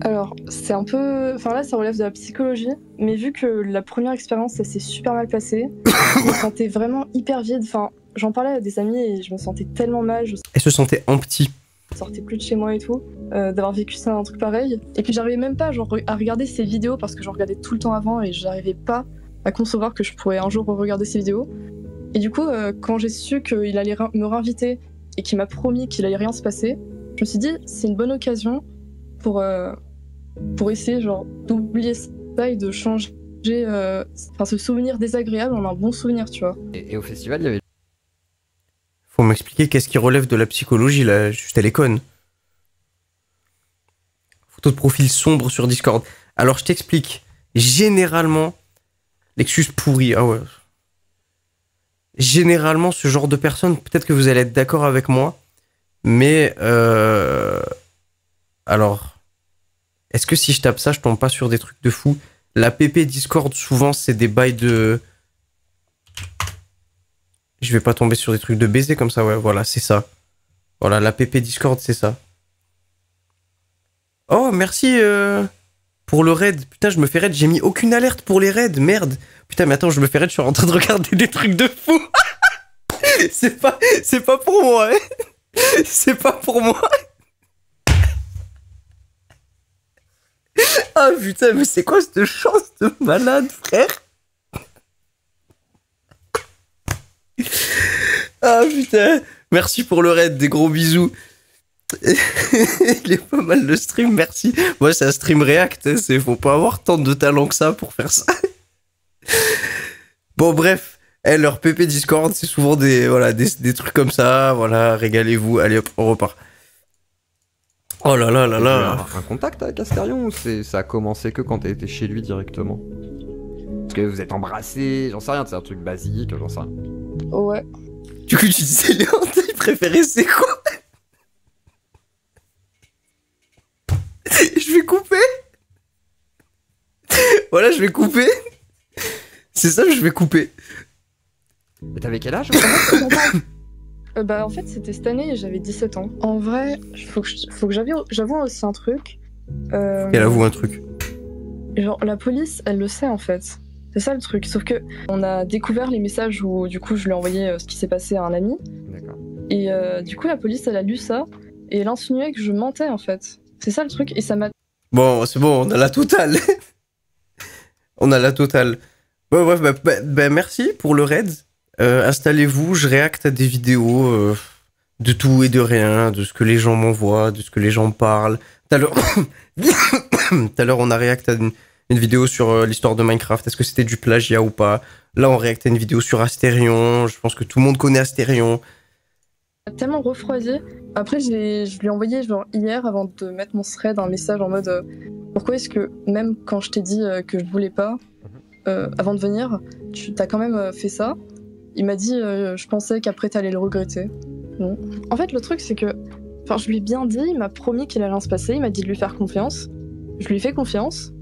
[SPEAKER 3] Alors, c'est un peu... Enfin là, ça relève de la psychologie, mais vu que la première expérience, ça s'est super mal passé, je me sentais vraiment hyper vide. Enfin, j'en parlais à des amis et je me sentais tellement mal.
[SPEAKER 1] Elle se sentait en petit.
[SPEAKER 3] je sortais plus de chez moi et tout, d'avoir vécu ça, un truc pareil. Et puis j'arrivais même pas genre, à regarder ces vidéos parce que j'en regardais tout le temps avant et j'arrivais pas à concevoir que je pourrais un jour regarder ces vidéos. Et du coup, quand j'ai su qu'il allait me réinviter et qu'il m'a promis qu'il allait rien se passer, je me suis dit c'est une bonne occasion pour essayer genre d'oublier ça et de changer ce souvenir désagréable en un bon souvenir, tu vois.
[SPEAKER 8] Et au festival, il y avait...
[SPEAKER 1] Faut m'expliquer qu'est-ce qui relève de la psychologie, là. Juste, elle est conne. Photo de profil sombre sur Discord. Alors, je t'explique. Généralement, l'excuse pourrie. Ah ouais. Généralement, ce genre de personne, peut-être que vous allez être d'accord avec moi, mais alors, est-ce que si je tape ça, je tombe pas sur des trucs de fou? La PP Discord, souvent, c'est des bails de... Je vais pas tomber sur des trucs de baiser comme ça, ouais, voilà, c'est ça. Voilà, la PP Discord, c'est ça. Oh, merci pour le raid. Putain, je me fais raid, j'ai mis aucune alerte pour les raids, merde. Putain, mais attends, je me fais raid, je suis en train de regarder des trucs de fou. C'est pas pour moi, hein. C'est pas pour moi. Ah putain, mais c'est quoi cette chance de malade, frère? Ah putain, merci pour le raid, des gros bisous. Il est pas mal le stream, merci. Moi, c'est un stream React, hein, faut pas avoir tant de talent que ça pour faire ça. Bon, bref, leur PP Discord, c'est souvent des trucs comme ça, voilà, régalez-vous, allez hop, on repart. Oh là là là là.
[SPEAKER 8] Un contact avec Astérion ou ça a commencé que quand t'as été chez lui directement? Parce que vous êtes embrassés, j'en sais rien, c'est un truc basique, j'en sais rien.
[SPEAKER 3] Ouais.
[SPEAKER 1] Du coup, tu disais les hantés préférés, c'est quoi? Je vais couper. Voilà, je vais couper. C'est ça, je vais couper.
[SPEAKER 8] Mais t'avais quel âge?
[SPEAKER 3] Bah en fait c'était cette année et j'avais 17 ans. En vrai, faut que j'avoue aussi un truc.
[SPEAKER 1] Elle avoue un truc.
[SPEAKER 3] Genre la police, elle le sait en fait. C'est ça le truc. Sauf que on a découvert les messages où du coup je lui ai envoyé ce qui s'est passé à un ami.
[SPEAKER 8] D'accord.
[SPEAKER 3] Et du coup la police elle a lu ça et elle insinuait que je mentais en fait. C'est ça le truc et ça m'a...
[SPEAKER 1] Bon, c'est bon, on a la totale. On a la totale. Ouais, bref, bah, merci pour le raid. Installez-vous, je réacte à des vidéos de tout et de rien, de ce que les gens m'envoient, de ce que les gens parlent. Tout à l'heure, on a réacté à une vidéo sur l'histoire de Minecraft. Est-ce que c'était du plagiat ou pas? Là, on réacte à une vidéo sur Astérion. Je pense que tout le monde connaît Astérion.
[SPEAKER 3] Tellement refroidi. Après, je lui ai envoyé genre hier avant de mettre mon thread un message en mode pourquoi est-ce que même quand je t'ai dit que je voulais pas avant de venir, tu t'as quand même fait ça? Il m'a dit je pensais qu'après t'allais le regretter. Bon. En fait, le truc c'est que, enfin, je lui ai bien dit, il m'a promis qu'il allait rien se passer, il m'a dit de lui faire confiance. Je lui ai fait confiance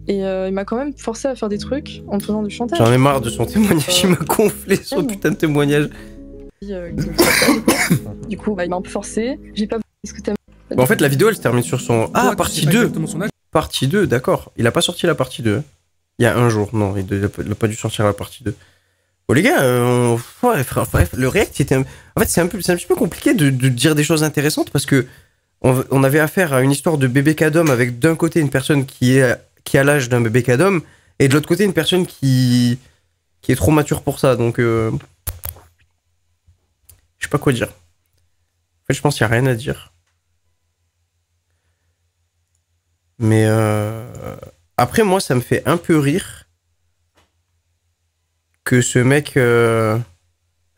[SPEAKER 3] et il m'a quand même forcé à faire des trucs en me faisant du chantage.
[SPEAKER 1] J'en ai marre de son témoignage, il m'a gonflé son putain de témoignage.
[SPEAKER 3] Du coup, bah, il m'a un peu forcé. J'ai pas... Est-ce que t'aimes...
[SPEAKER 1] Bon, en fait, la vidéo elle se termine sur son... Ah, partie 2. Partie 2, d'accord. Il a pas sorti la partie 2. Il y a un jour, non, il a pas dû sortir la partie 2. Bon les gars, bref, le React c'était en fait c'est un petit peu compliqué de dire des choses intéressantes parce que on avait affaire à une histoire de bébé cadom avec d'un côté une personne qui a l'âge d'un bébé cadom et de l'autre côté une personne qui est trop mature pour ça, donc je sais pas quoi dire. En fait je pense qu'il y a rien à dire. Mais après moi ça me fait un peu rire que ce mec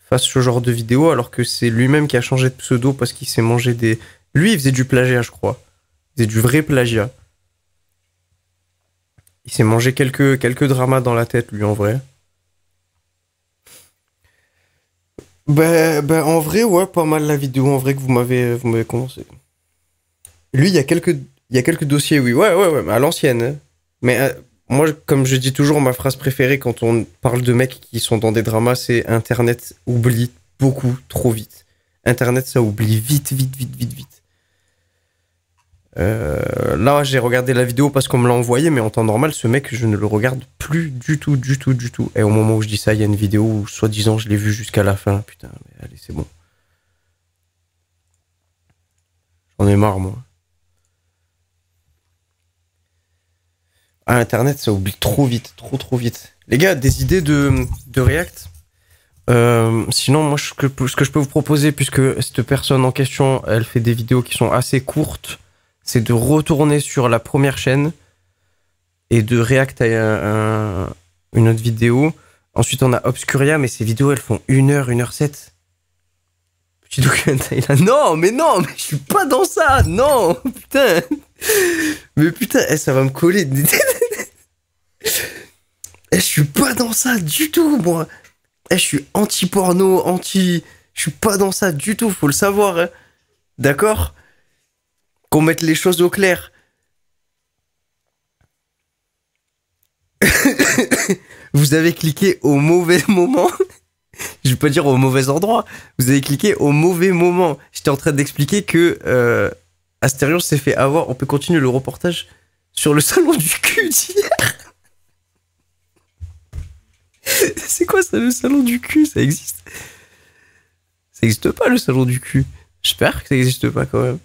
[SPEAKER 1] fasse ce genre de vidéo alors que c'est lui-même qui a changé de pseudo parce qu'il s'est mangé des... Lui, il faisait du plagiat, je crois. Il faisait du vrai plagiat. Il s'est mangé quelques dramas dans la tête, lui, en vrai. En vrai, ouais, pas mal la vidéo, en vrai, que vous m'avez commencé. Lui, il y a quelques dossiers, oui. Ouais, à l'ancienne. Hein. Mais... moi, comme je dis toujours, ma phrase préférée quand on parle de mecs qui sont dans des dramas, c'est Internet oublie beaucoup trop vite. Internet, ça oublie vite. Là, j'ai regardé la vidéo parce qu'on me l'a envoyé, mais en temps normal, ce mec, je ne le regarde plus du tout. Et au moment où je dis ça, il y a une vidéo où, soi-disant, je l'ai vu jusqu'à la fin. Putain, mais allez, c'est bon. J'en ai marre, moi. Ah, Internet, ça oublie trop vite, trop vite. Les gars, des idées de React? Sinon, moi, ce que je peux vous proposer, puisque cette personne en question, elle fait des vidéos qui sont assez courtes, c'est de retourner sur la première chaîne et de React à une autre vidéo. Ensuite, on a Obscuria, mais ces vidéos, elles font 1h, 1h07. Petit document. Non, mais je suis pas dans ça. Non, putain. Mais putain, ça va me coller. Je suis pas dans ça du tout, moi. Je suis anti-porno, Je suis pas dans ça du tout, faut le savoir. Hein. D'accord? Qu'on mette les choses au clair. Vous avez cliqué au mauvais moment. Je vais pas dire au mauvais endroit. Vous avez cliqué au mauvais moment. J'étais en train d'expliquer que Astérion s'est fait avoir. On peut continuer le reportage sur le salon du cul d'hier. C'est quoi ça, le salon du cul? Ça existe? Ça existe pas, le salon du cul. J'espère que ça existe pas quand même.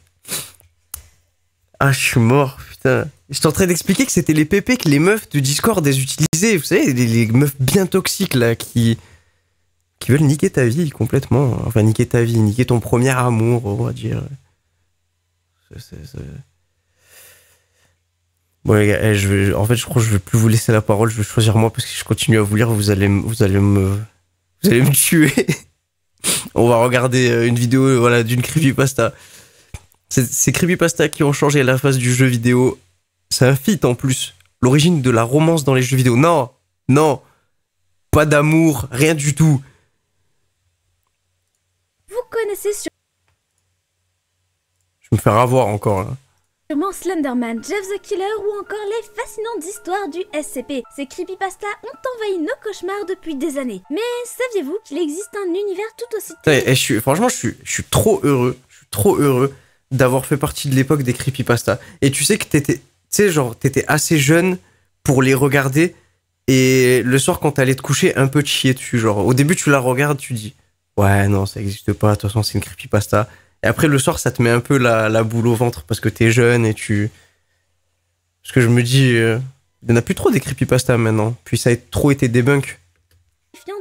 [SPEAKER 1] Ah, je suis mort, putain. J'étais en train d'expliquer que c'était les pépés que les meufs de Discord elles utilisaient. Vous savez, les meufs bien toxiques là qui veulent niquer ta vie complètement. Enfin, niquer ta vie, niquer ton premier amour, on va dire. Bon les gars, en fait je crois que je vais plus vous laisser la parole, je vais choisir moi parce que si je continue à vous lire, vous allez me tuer. On va regarder une vidéo voilà, d'une creepypasta. C'est creepypasta qui ont changé la face du jeu vidéo. C'est un feat en plus. L'origine de la romance dans les jeux vidéo. Non, pas d'amour, rien du tout.
[SPEAKER 9] Vous connaissez
[SPEAKER 1] Je vais me faire avoir encore là.
[SPEAKER 9] sûrement Slenderman, Jeff the Killer ou encore les fascinantes histoires du SCP. Ces creepypastas ont envahi nos cauchemars depuis des années. Mais saviez-vous qu'il existe un univers tout aussi...
[SPEAKER 1] Franchement, je suis trop heureux. Je suis trop heureux d'avoir fait partie de l'époque des creepypastas. Et tu sais que t'étais assez jeune pour les regarder. Et le soir, quand t'allais te coucher, un peu te chier dessus. Genre, au début, tu la regardes, tu dis ouais, non, ça existe pas. De toute façon, c'est une creepypasta. Et après, le soir, ça te met un peu la boule au ventre parce que t'es jeune et Parce que je me dis, il y en a plus trop des creepypastas maintenant. Puis ça a trop été débunk.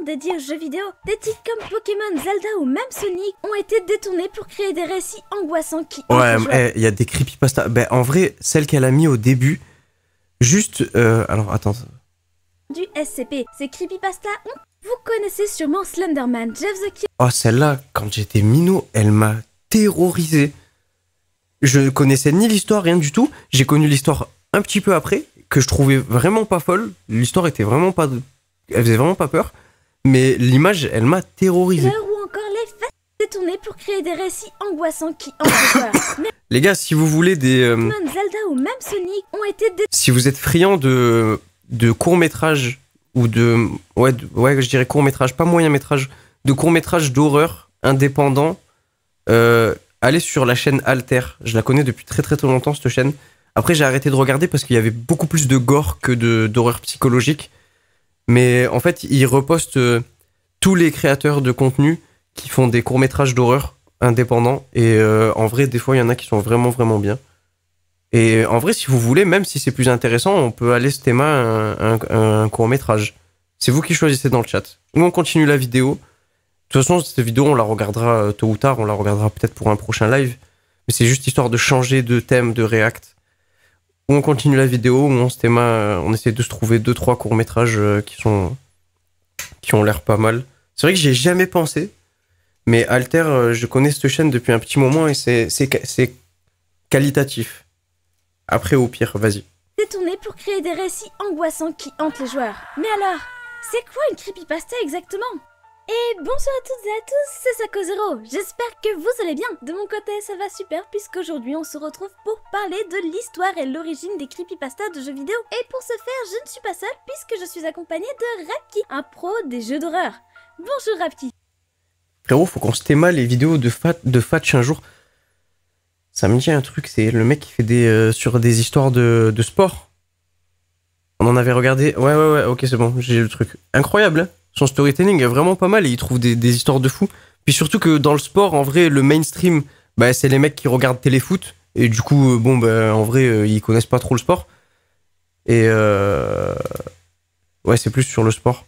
[SPEAKER 9] Dédiés aux jeux vidéo, des titres comme Pokémon, Zelda ou même Sonic ont été détournés pour créer des récits angoissants qui...
[SPEAKER 1] Ouais, il y a des creepypastas. Ben, en vrai, celle qu'elle a mis au début, juste... alors, attends.
[SPEAKER 9] Du SCP, ces creepypastas ont... Vous connaissez sûrement Slenderman, Jeff the Killer...
[SPEAKER 1] Oh, celle-là, quand j'étais minot, elle m'a terrorisé. Je connaissais ni l'histoire, rien du tout. J'ai connu l'histoire un petit peu après, que je trouvais vraiment pas folle. L'histoire était vraiment pas... Elle faisait vraiment pas peur. Mais l'image, elle m'a terrorisé.
[SPEAKER 9] Ou encore les faits détournés pour créer des récits angoissants qui en font peur.
[SPEAKER 1] Les gars, si vous voulez des...
[SPEAKER 9] Zelda ou même Sonic ont été...
[SPEAKER 1] Si vous êtes friand de courts-métrages ou de... Ouais, je dirais courts-métrages, pas moyen-métrage. De courts-métrages d'horreur indépendants, allez sur la chaîne Alter. Je la connais depuis très longtemps, cette chaîne. Après, j'ai arrêté de regarder parce qu'il y avait beaucoup plus de gore que d'horreur psychologique. Mais en fait, ils repostent tous les créateurs de contenu qui font des courts-métrages d'horreur indépendants. Et en vrai, des fois, il y en a qui sont vraiment bien. Et en vrai, si vous voulez, même si c'est plus intéressant, on peut aller se théma un court-métrage. C'est vous qui choisissez dans le chat. Nous, on continue la vidéo. De toute façon, cette vidéo, on la regardera tôt ou tard. On la regardera peut-être pour un prochain live. Mais c'est juste histoire de changer de thème, de React. On continue la vidéo, où on essaie de se trouver 2-3 courts-métrages qui ont l'air pas mal. C'est vrai que j'y ai jamais pensé, mais Alter, je connais cette chaîne depuis un petit moment et c'est qualitatif. Après, au pire, vas-y.
[SPEAKER 9] Détournés pour créer des récits angoissants qui hantent les joueurs. Mais alors, c'est quoi une creepypasta exactement? Et bonsoir à toutes et à tous, c'est Sako0. J'espère que vous allez bien. De mon côté, ça va super puisqu'aujourd'hui on se retrouve pour parler de l'histoire et l'origine des creepypastas de jeux vidéo. Et pour ce faire, je ne suis pas seule puisque je suis accompagnée de Rapki, un pro des jeux d'horreur. Bonjour Rapki.
[SPEAKER 1] Frérot, faut qu'on se théma les vidéos de Fatch un jour. Ça me dit un truc, c'est le mec qui fait sur des histoires de sport. On en avait regardé. Ouais, ok, c'est bon, j'ai le truc. Incroyable, hein. Son storytelling est vraiment pas mal et il trouve des histoires de fou. Puis surtout que dans le sport, en vrai, le mainstream bah, c'est les mecs qui regardent téléfoot. Et du coup, bon, bah, en vrai, ils connaissent pas trop le sport. Et ouais, c'est plus sur le sport.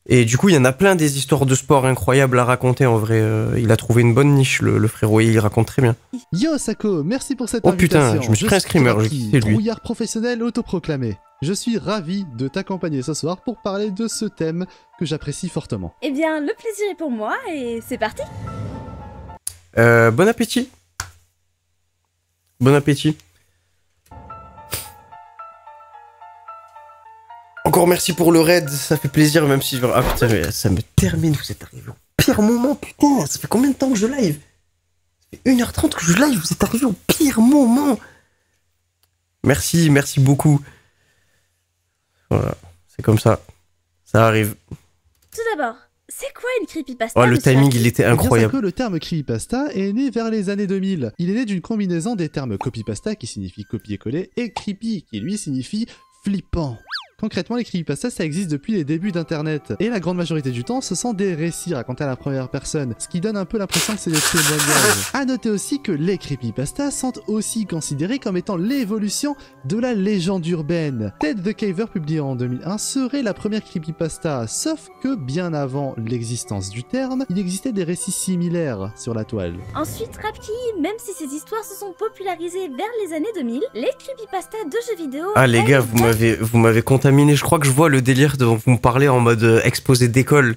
[SPEAKER 1] Et du coup, il y en a plein des histoires de sport incroyables à raconter. En vrai, il a trouvé une bonne niche, le frérot, et il raconte très bien.
[SPEAKER 10] Yo Sako, merci pour cette
[SPEAKER 1] Oh
[SPEAKER 10] invitation.
[SPEAKER 1] putain, je me suis pris un screamer, c'est lui.
[SPEAKER 10] Trouillard professionnel autoproclamé. Je suis ravi de t'accompagner ce soir pour parler de ce thème que j'apprécie fortement.
[SPEAKER 9] Eh bien, le plaisir est pour moi et c'est parti.
[SPEAKER 1] Bon appétit. Bon appétit. Encore merci pour le raid, ça fait plaisir, même si... Ah putain, mais ça me termine, vous êtes arrivé au pire moment, putain. Ça fait combien de temps que je live? Ça fait 1h30 que je live, vous êtes arrivé au pire moment. Merci, merci beaucoup. Voilà, c'est comme ça. Ça arrive.
[SPEAKER 9] Tout d'abord, c'est quoi une creepypasta?
[SPEAKER 1] Oh, le timing, il était incroyable.
[SPEAKER 10] Sako, le terme creepypasta est né vers les années 2000. Il est né d'une combinaison des termes copypasta, qui signifie copier-coller, et creepy, qui lui signifie flippant. Concrètement, les creepypastas, ça existe depuis les débuts d'Internet. Et la grande majorité du temps, ce sont des récits racontés à la première personne, ce qui donne un peu l'impression que c'est des témoignages. A noter aussi que les creepypastas sont aussi considérés comme étant l'évolution de la légende urbaine. Ted the Caver, publié en 2001, serait la première creepypasta, sauf que bien avant l'existence du terme, il existait des récits similaires sur la toile.
[SPEAKER 9] Ensuite, Rapki, même si ces histoires se sont popularisées vers les années 2000, les creepypastas de jeux vidéo...
[SPEAKER 1] Ah les gars, vous m'avez contaminé. Je crois que je vois le délire dont vous me parlez en mode exposé d'école.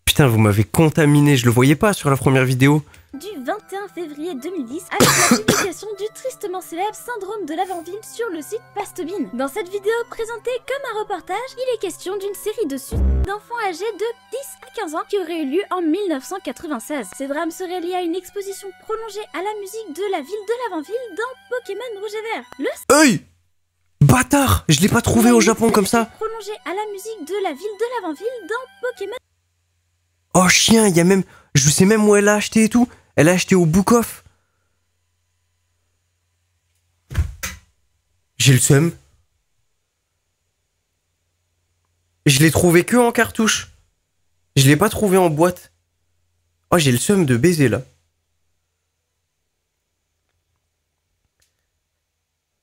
[SPEAKER 1] Putain, vous m'avez contaminé. Je le voyais pas sur la première vidéo.
[SPEAKER 9] Du 21 février 2010 avec la publication du tristement célèbre syndrome de l'avant-ville sur le site Pastebin. Dans cette vidéo présentée comme un reportage, il est question d'une série de suicides d'enfants âgés de 10 à 15 ans qui aurait eu lieu en 1996. Ces drames seraient liés à une exposition prolongée à la musique de la ville de l'avant-ville dans Pokémon Rouge et Vert. Le
[SPEAKER 1] Hey, bâtard, je l'ai pas trouvé au Japon comme ça.
[SPEAKER 9] prolongée à la musique de la ville de l'avant-ville dans Pokémon.
[SPEAKER 1] Oh chien, il y a même... Je sais même où elle a acheté et tout. Elle a acheté au Book Off. J'ai le seum. Je l'ai trouvé que en cartouche. Je l'ai pas trouvé en boîte. Oh, j'ai le seum de baiser là.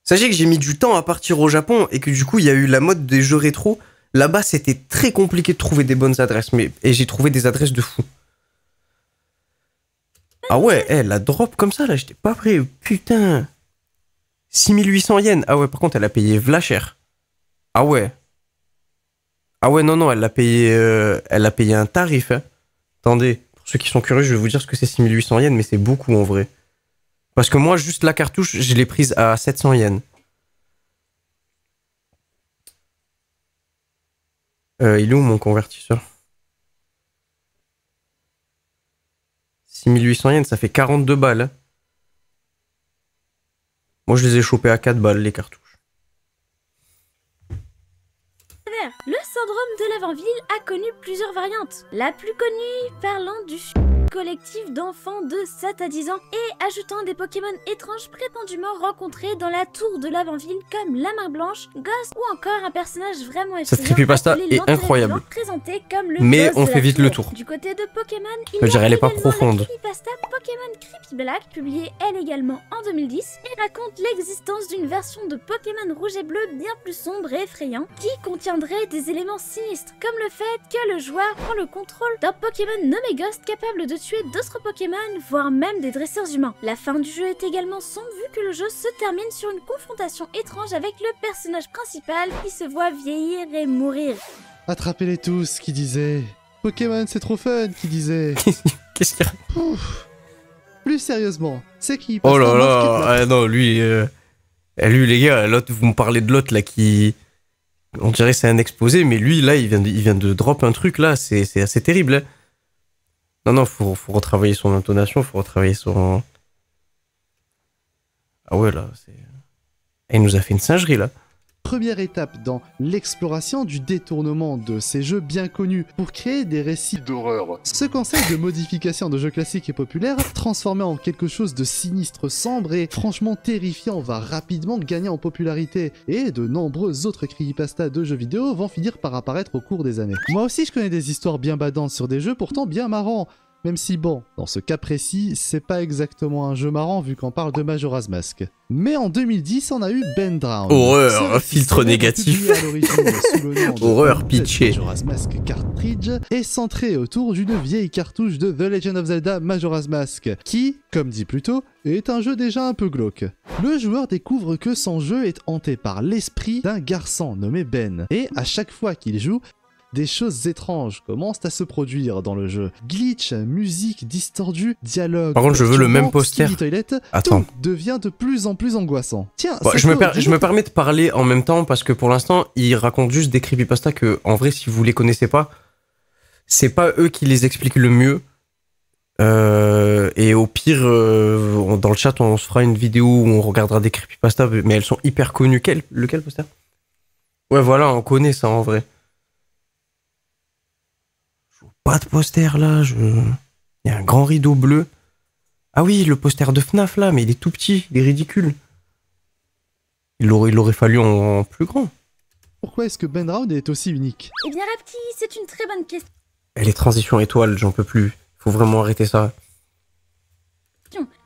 [SPEAKER 1] Sachez que j'ai mis du temps à partir au Japon et que du coup il y a eu la mode des jeux rétro. Là-bas c'était très compliqué de trouver des bonnes adresses, et j'ai trouvé des adresses de fou. Ah ouais, la drop comme ça là, j'étais pas prêt, putain. 6800 yens, ah ouais, par contre elle a payé v'la cher. Ah ouais. Ah ouais, non, elle a payé un tarif. Hein. Attendez, pour ceux qui sont curieux, je vais vous dire ce que c'est 6800 yens, mais c'est beaucoup en vrai. Parce que moi, juste la cartouche, je l'ai prise à 700 yens. Il est où mon convertisseur? 6800 yens, ça fait 42 balles. Hein. Moi, je les ai chopés à 4 balles, les cartouches.
[SPEAKER 9] Le syndrome de l'avant-ville a connu plusieurs variantes. La plus connue parlant du collectif d'enfants de 7 à 10 ans et ajoutant des Pokémon étranges prétendument rencontrés dans la tour de l'avant-ville comme la main blanche, Ghost ou encore un personnage vraiment
[SPEAKER 1] Cette creepypasta est incroyable.
[SPEAKER 9] Présenté comme le
[SPEAKER 1] mais
[SPEAKER 9] boss
[SPEAKER 1] on
[SPEAKER 9] de
[SPEAKER 1] fait
[SPEAKER 9] la
[SPEAKER 1] vite
[SPEAKER 9] tour.
[SPEAKER 1] le tour.
[SPEAKER 9] Du côté de Pokémon, il
[SPEAKER 1] je
[SPEAKER 9] y
[SPEAKER 1] dirais
[SPEAKER 9] a
[SPEAKER 1] elle est pas
[SPEAKER 9] également
[SPEAKER 1] profonde.
[SPEAKER 9] la creepypasta Pokémon Creepy Black, publiée elle également en 2010 et raconte l'existence d'une version de Pokémon rouge et bleu bien plus sombre et effrayant qui contiendrait des éléments sinistres comme le fait que le joueur prend le contrôle d'un Pokémon nommé Ghost capable de tuer d'autres Pokémon, voire même des dresseurs humains. La fin du jeu est également sombre vu que le jeu se termine sur une confrontation étrange avec le personnage principal qui se voit vieillir et mourir.
[SPEAKER 10] Attrapez-les tous, qui disait. Pokémon c'est trop fun, qui disait.
[SPEAKER 1] Qu'est-ce qu'il y a?
[SPEAKER 10] Plus sérieusement, c'est qui?
[SPEAKER 1] Oh là là, ah non, lui les gars, l'autre, vous me parlez de l'autre là qui... On dirait c'est un exposé, mais lui là, il vient de drop un truc là, c'est assez terrible. Hein. Non, faut retravailler son intonation, faut retravailler son... Ah ouais là, c'est... Il nous a fait une singerie là.
[SPEAKER 10] Première étape dans l'exploration du détournement de ces jeux bien connus pour créer des récits d'horreur. Ce concept de modification de jeux classiques et populaires, transformé en quelque chose de sinistre, sombre et franchement terrifiant, va rapidement gagner en popularité, et de nombreux autres creepypastas de jeux vidéo vont finir par apparaître au cours des années. Moi aussi je connais des histoires bien badantes sur des jeux pourtant bien marrants. Même si bon, dans ce cas précis, c'est pas exactement un jeu marrant vu qu'on parle de Majora's Mask. Mais en 2010, on a eu Ben Drown.
[SPEAKER 1] Horreur, filtre négatif. Horreur, pitché.
[SPEAKER 10] Majora's Mask Cartridge est centré autour d'une vieille cartouche de The Legend of Zelda Majora's Mask, qui, comme dit plus tôt, est un jeu déjà un peu glauque. Le joueur découvre que son jeu est hanté par l'esprit d'un garçon nommé Ben, et à chaque fois qu'il joue, des choses étranges commencent à se produire dans le jeu. Glitch, musique distordue, dialogue...
[SPEAKER 1] Par contre, je veux le même poster. Attends.
[SPEAKER 10] Tout devient de plus en plus angoissant. Tiens,
[SPEAKER 1] bon, je me permets de parler en même temps parce que pour l'instant, ils racontent juste des creepypastas que, en vrai, si vous les connaissez pas, c'est pas eux qui les expliquent le mieux. Et au pire, dans le chat, on se fera une vidéo où on regardera des creepypastas, mais elles sont hyper connues. Lequel poster? Ouais, voilà, on connaît ça en vrai. Pas de poster là, il y a un grand rideau bleu. Ah oui, le poster de FNAF là, mais il est tout petit, il est ridicule. Il aurait fallu en plus grand.
[SPEAKER 10] Pourquoi est-ce que Ben Drown est aussi unique?
[SPEAKER 9] Eh bien Rapti, c'est une très bonne question.
[SPEAKER 1] Et les transitions étoiles, j'en peux plus. Faut vraiment arrêter ça.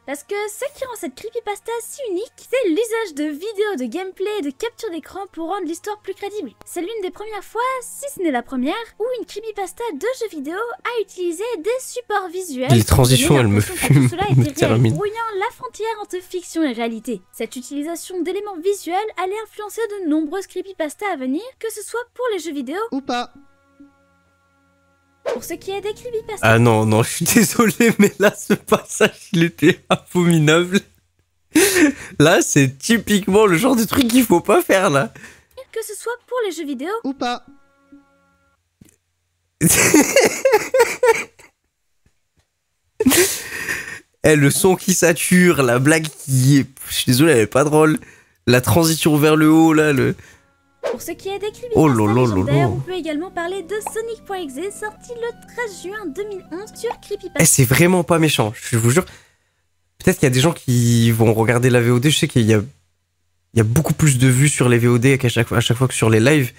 [SPEAKER 9] Parce que ce qui rend cette creepypasta si unique, c'est l'usage de vidéos, de gameplay et de capture d'écran pour rendre l'histoire plus crédible. C'est l'une des premières fois, si ce n'est la première, où une creepypasta de jeu vidéo a utilisé des supports visuels.
[SPEAKER 1] Les transitions, elles me fument, me terminent.
[SPEAKER 9] Brouillant la frontière entre fiction et réalité. Cette utilisation d'éléments visuels allait influencer de nombreuses creepypastas à venir, que ce soit pour les jeux vidéo
[SPEAKER 10] ou pas.
[SPEAKER 9] Pour ce qui est des creepypastas.
[SPEAKER 1] Ah non, je suis désolé, mais là, ce passage, il était abominable. Là, c'est typiquement le genre de truc qu'il faut pas faire, là.
[SPEAKER 9] Que ce soit pour les jeux vidéo
[SPEAKER 10] ou pas.
[SPEAKER 1] Le son qui sature, la blague qui... Je suis désolé, elle est pas drôle. La transition vers le haut, là,
[SPEAKER 9] Pour ce qui est des creepypastas légendaires, on peut également parler de Sonic.exe, sorti le 13 juin 2011 sur Creepypasta.
[SPEAKER 1] C'est vraiment pas méchant, je vous jure. Peut-être qu'il y a des gens qui vont regarder la VOD, je sais qu'il y a beaucoup plus de vues sur les VOD à chaque fois que sur les lives.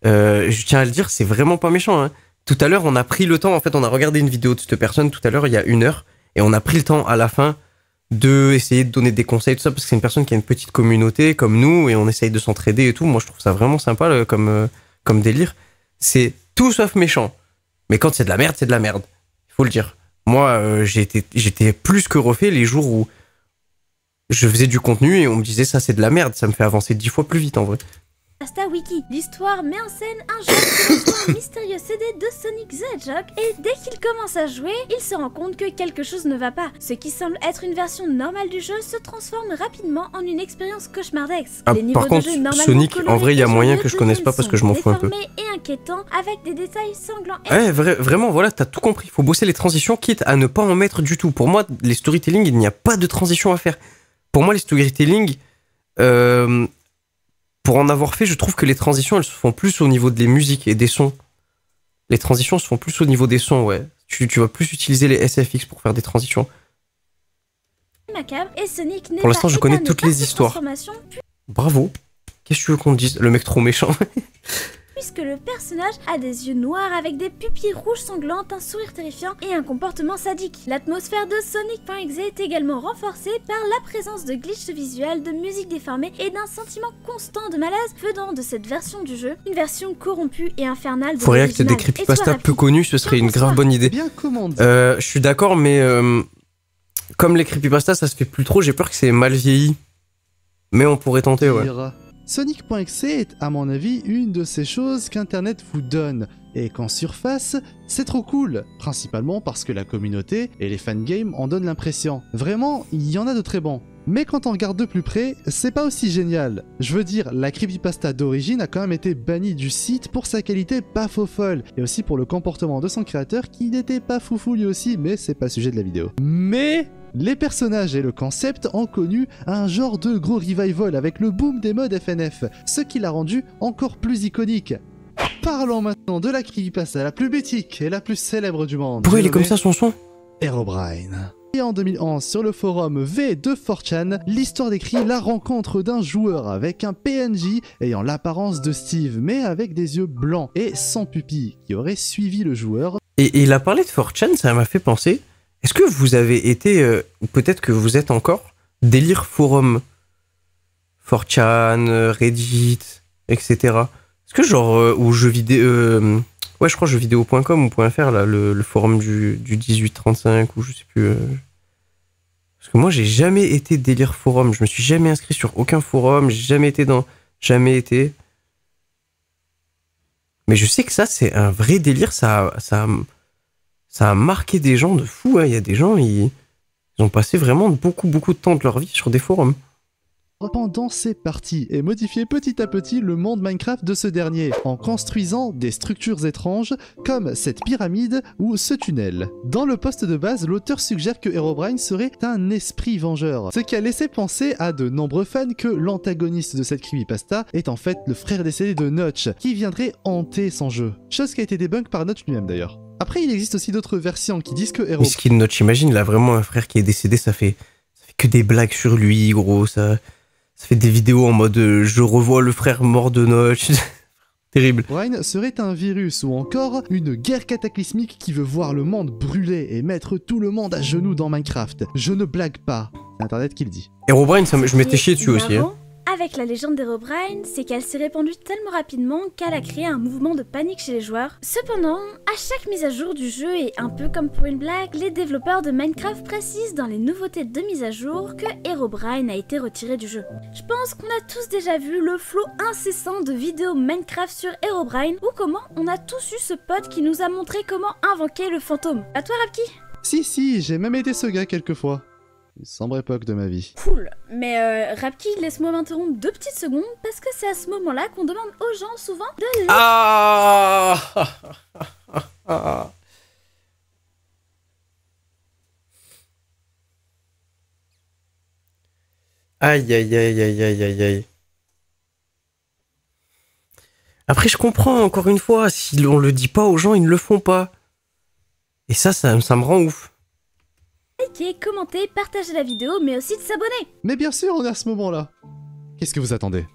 [SPEAKER 1] Je tiens à le dire, c'est vraiment pas méchant. Hein. Tout à l'heure, on a pris le temps, en fait, on a regardé une vidéo de cette personne tout à l'heure, il y a 1 heure, et on a pris le temps à la fin de essayer de donner des conseils, tout ça, parce que c'est une personne qui a une petite communauté comme nous, et on essaye de s'entraider et tout. Moi, je trouve ça vraiment sympa là, comme délire. C'est tout sauf méchant. Mais quand c'est de la merde, c'est de la merde. Il faut le dire. Moi, j'étais plus que refait les jours où je faisais du contenu et on me disait ça, c'est de la merde. Ça me fait avancer 10 fois plus vite, en vrai.
[SPEAKER 9] Pasta Wiki. L'histoire met en scène un jeu qui reçoit un mystérieux CD de Sonic the Hedgehog et dès qu'il commence à jouer, il se rend compte que quelque chose ne va pas. Ce qui semble être une version normale du jeu se transforme rapidement en une expérience cauchemardesque.
[SPEAKER 1] Ah, par contre, Sonic, en vrai, il y a moyen que je connaisse pas parce que je m'en fous un peu.
[SPEAKER 9] Et inquiétant avec des détails sanglants.
[SPEAKER 1] Ouais, vraiment, voilà, t'as tout compris. Il faut bosser les transitions, quitte à ne pas en mettre du tout. Pour moi, les storytelling, il n'y a pas de transition à faire. Pour moi, les storytelling, pour en avoir fait, je trouve que les transitions, elles se font plus au niveau des musiques et des sons. Les transitions se font plus au niveau des sons, ouais. Tu vas plus utiliser les SFX pour faire des transitions.
[SPEAKER 9] Macabre, et Sonic
[SPEAKER 1] pour l'instant, je connais toutes les histoires. Bravo. Qu'est-ce que tu veux qu'on te dise? Le mec trop méchant.
[SPEAKER 9] Puisque le personnage a des yeux noirs avec des pupilles rouges sanglantes, un sourire terrifiant et un comportement sadique. L'atmosphère de Sonic.exe est également renforcée par la présence de glitches visuels, de musique déformée et d'un sentiment constant de malaise venant de cette version du jeu, une version corrompue et infernale de
[SPEAKER 1] Faudrait réacter des creepypastas peu connus, ce serait une grave bonne idée. Je suis d'accord, mais comme les creepypastas, ça se fait plus trop, j'ai peur que c'est mal vieilli. Mais on pourrait tenter, ouais.
[SPEAKER 10] Sonic.exe est, à mon avis, une de ces choses qu'Internet vous donne, et qu'en surface, c'est trop cool, principalement parce que la communauté et les fangames en donnent l'impression. Vraiment, il y en a de très bons. Mais quand on regarde de plus près, c'est pas aussi génial. Je veux dire, la creepypasta d'origine a quand même été bannie du site pour sa qualité pas faux folle, et aussi pour le comportement de son créateur qui n'était pas foufou lui aussi, mais c'est pas le sujet de la vidéo. Mais... les personnages et le concept ont connu un genre de gros revival avec le boom des modes FNF, ce qui l'a rendu encore plus iconique. Parlons maintenant de la creepypasta la plus mythique et la plus célèbre du monde.
[SPEAKER 1] Pourquoi il est comme ça son son?
[SPEAKER 10] Herobrine. Et en 2011, sur le forum V de 4chan, l'histoire décrit la rencontre d'un joueur avec un PNJ ayant l'apparence de Steve, mais avec des yeux blancs et sans pupille, qui aurait suivi le joueur.
[SPEAKER 1] Et il a parlé de 4chan, ça m'a fait penser. Est-ce que vous avez été, ou peut-être que vous êtes encore, délire forum 4chan, Reddit, etc. Est-ce que genre, ou jeux vidéo... ouais, je crois jeuxvideo.com ou .fr, là, le forum du 1835, ou je sais plus... Parce que moi, j'ai jamais été délire forum. Je me suis jamais inscrit sur aucun forum. J'ai jamais été dans... Jamais été... Mais je sais que ça, c'est un vrai délire. Ça a marqué des gens de fou. Hein. Il y a des gens, ils ont passé vraiment beaucoup de temps de leur vie sur des forums.
[SPEAKER 10] Pendant ces parties et modifier petit à petit le monde Minecraft de ce dernier, en construisant des structures étranges comme cette pyramide ou ce tunnel. Dans le post de base, l'auteur suggère que Herobrine serait un esprit vengeur, ce qui a laissé penser à de nombreux fans que l'antagoniste de cette creepypasta est en fait le frère décédé de Notch, qui viendrait hanter son jeu. Chose qui a été débunk par Notch lui-même d'ailleurs. Après, il existe aussi d'autres versions qui disent que Herobrine...
[SPEAKER 1] Miskin Notch, imagine, il a vraiment un frère qui est décédé, ça fait que des blagues sur lui, gros, ça fait des vidéos en mode je revois le frère mort de Notch. Terrible.
[SPEAKER 10] Herobrine serait un virus ou encore une guerre cataclysmique qui veut voir le monde brûler et mettre tout le monde à genoux dans Minecraft. Je ne blague pas. C'est Internet qui le dit.
[SPEAKER 1] Herobrine, je m'étais chié dessus aussi. Hein.
[SPEAKER 9] Avec la légende d'Herobrine, c'est qu'elle s'est répandue tellement rapidement qu'elle a créé un mouvement de panique chez les joueurs. Cependant, à chaque mise à jour du jeu et un peu comme pour une blague, les développeurs de Minecraft précisent dans les nouveautés de mise à jour que Herobrine a été retiré du jeu. Je pense qu'on a tous déjà vu le flot incessant de vidéos Minecraft sur Herobrine ou comment on a tous eu ce pote qui nous a montré comment invoquer le fantôme. À toi Rapki?
[SPEAKER 10] Si, j'ai même été ce gars quelques fois. Une sombre époque de ma vie.
[SPEAKER 9] Cool, mais Rapki, laisse-moi m'interrompre 2 petites secondes parce que c'est à ce moment-là qu'on demande aux gens souvent de...
[SPEAKER 1] Ah Aïe. Après, je comprends, encore une fois, si on le dit pas aux gens, ils ne le font pas. Et ça me rend ouf.
[SPEAKER 9] Liker, commenter, partager la vidéo, mais aussi de s'abonner.
[SPEAKER 10] Mais bien sûr, on est à ce moment-là. Qu'est-ce que vous attendez?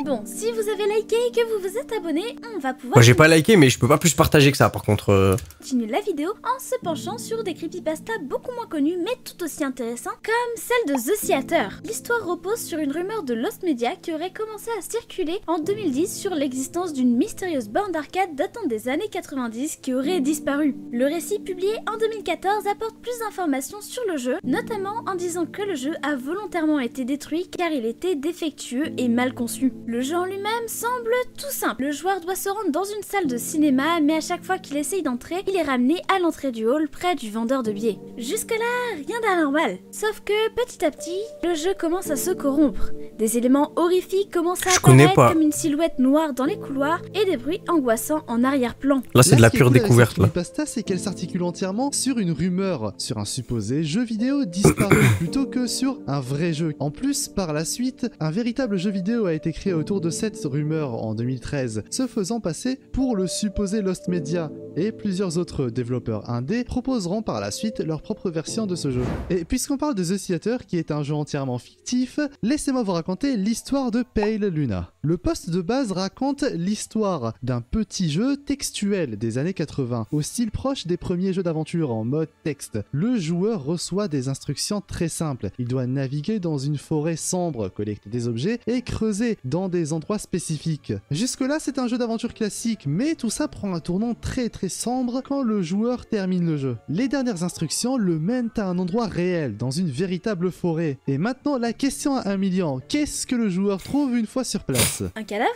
[SPEAKER 9] Bon, si vous avez liké et que vous vous êtes abonné, on va pouvoir...
[SPEAKER 1] Moi j'ai pas liké, mais je peux pas plus partager que ça, par contre...
[SPEAKER 9] Continuer la vidéo en se penchant sur des creepypastas beaucoup moins connus, mais tout aussi intéressants, comme celle de The Theater. L'histoire repose sur une rumeur de Lost Media qui aurait commencé à circuler en 2010 sur l'existence d'une mystérieuse borne d'arcade datant des années 90 qui aurait disparu. Le récit publié en 2014 apporte plus d'informations sur le jeu, notamment en disant que le jeu a volontairement été détruit car il était défectueux et mal conçu. Le jeu en lui-même semble tout simple. Le joueur doit se rendre dans une salle de cinéma, mais à chaque fois qu'il essaye d'entrer, il est ramené à l'entrée du hall près du vendeur de billets. Jusque-là, rien d'anormal. Sauf que petit à petit, le jeu commence à se corrompre. Des éléments horrifiques commencent à apparaître comme une silhouette noire dans les couloirs et des bruits angoissants en arrière-plan.
[SPEAKER 1] Là, c'est de la pure découverte.
[SPEAKER 10] La creepypasta, c'est qu'elle s'articule entièrement sur une rumeur, sur un supposé jeu vidéo disparu plutôt que sur un vrai jeu. En plus, par la suite, un véritable jeu vidéo a été créé autour de cette rumeur en 2013, se faisant passer pour le supposé Lost Media, et plusieurs autres développeurs indés proposeront par la suite leur propre version de ce jeu. Et puisqu'on parle de The Theater, qui est un jeu entièrement fictif, laissez-moi vous raconter l'histoire de Pale Luna. Le post de base raconte l'histoire d'un petit jeu textuel des années 80, au style proche des premiers jeux d'aventure en mode texte. Le joueur reçoit des instructions très simples. Il doit naviguer dans une forêt sombre, collecter des objets et creuser dans des endroits spécifiques. Jusque-là, c'est un jeu d'aventure classique, mais tout ça prend un tournant très sombre quand le joueur termine le jeu. Les dernières instructions le mènent à un endroit réel, dans une véritable forêt. Et maintenant, la question à 1 million, qu'est-ce que le joueur trouve une fois sur place?
[SPEAKER 9] Un cadavre?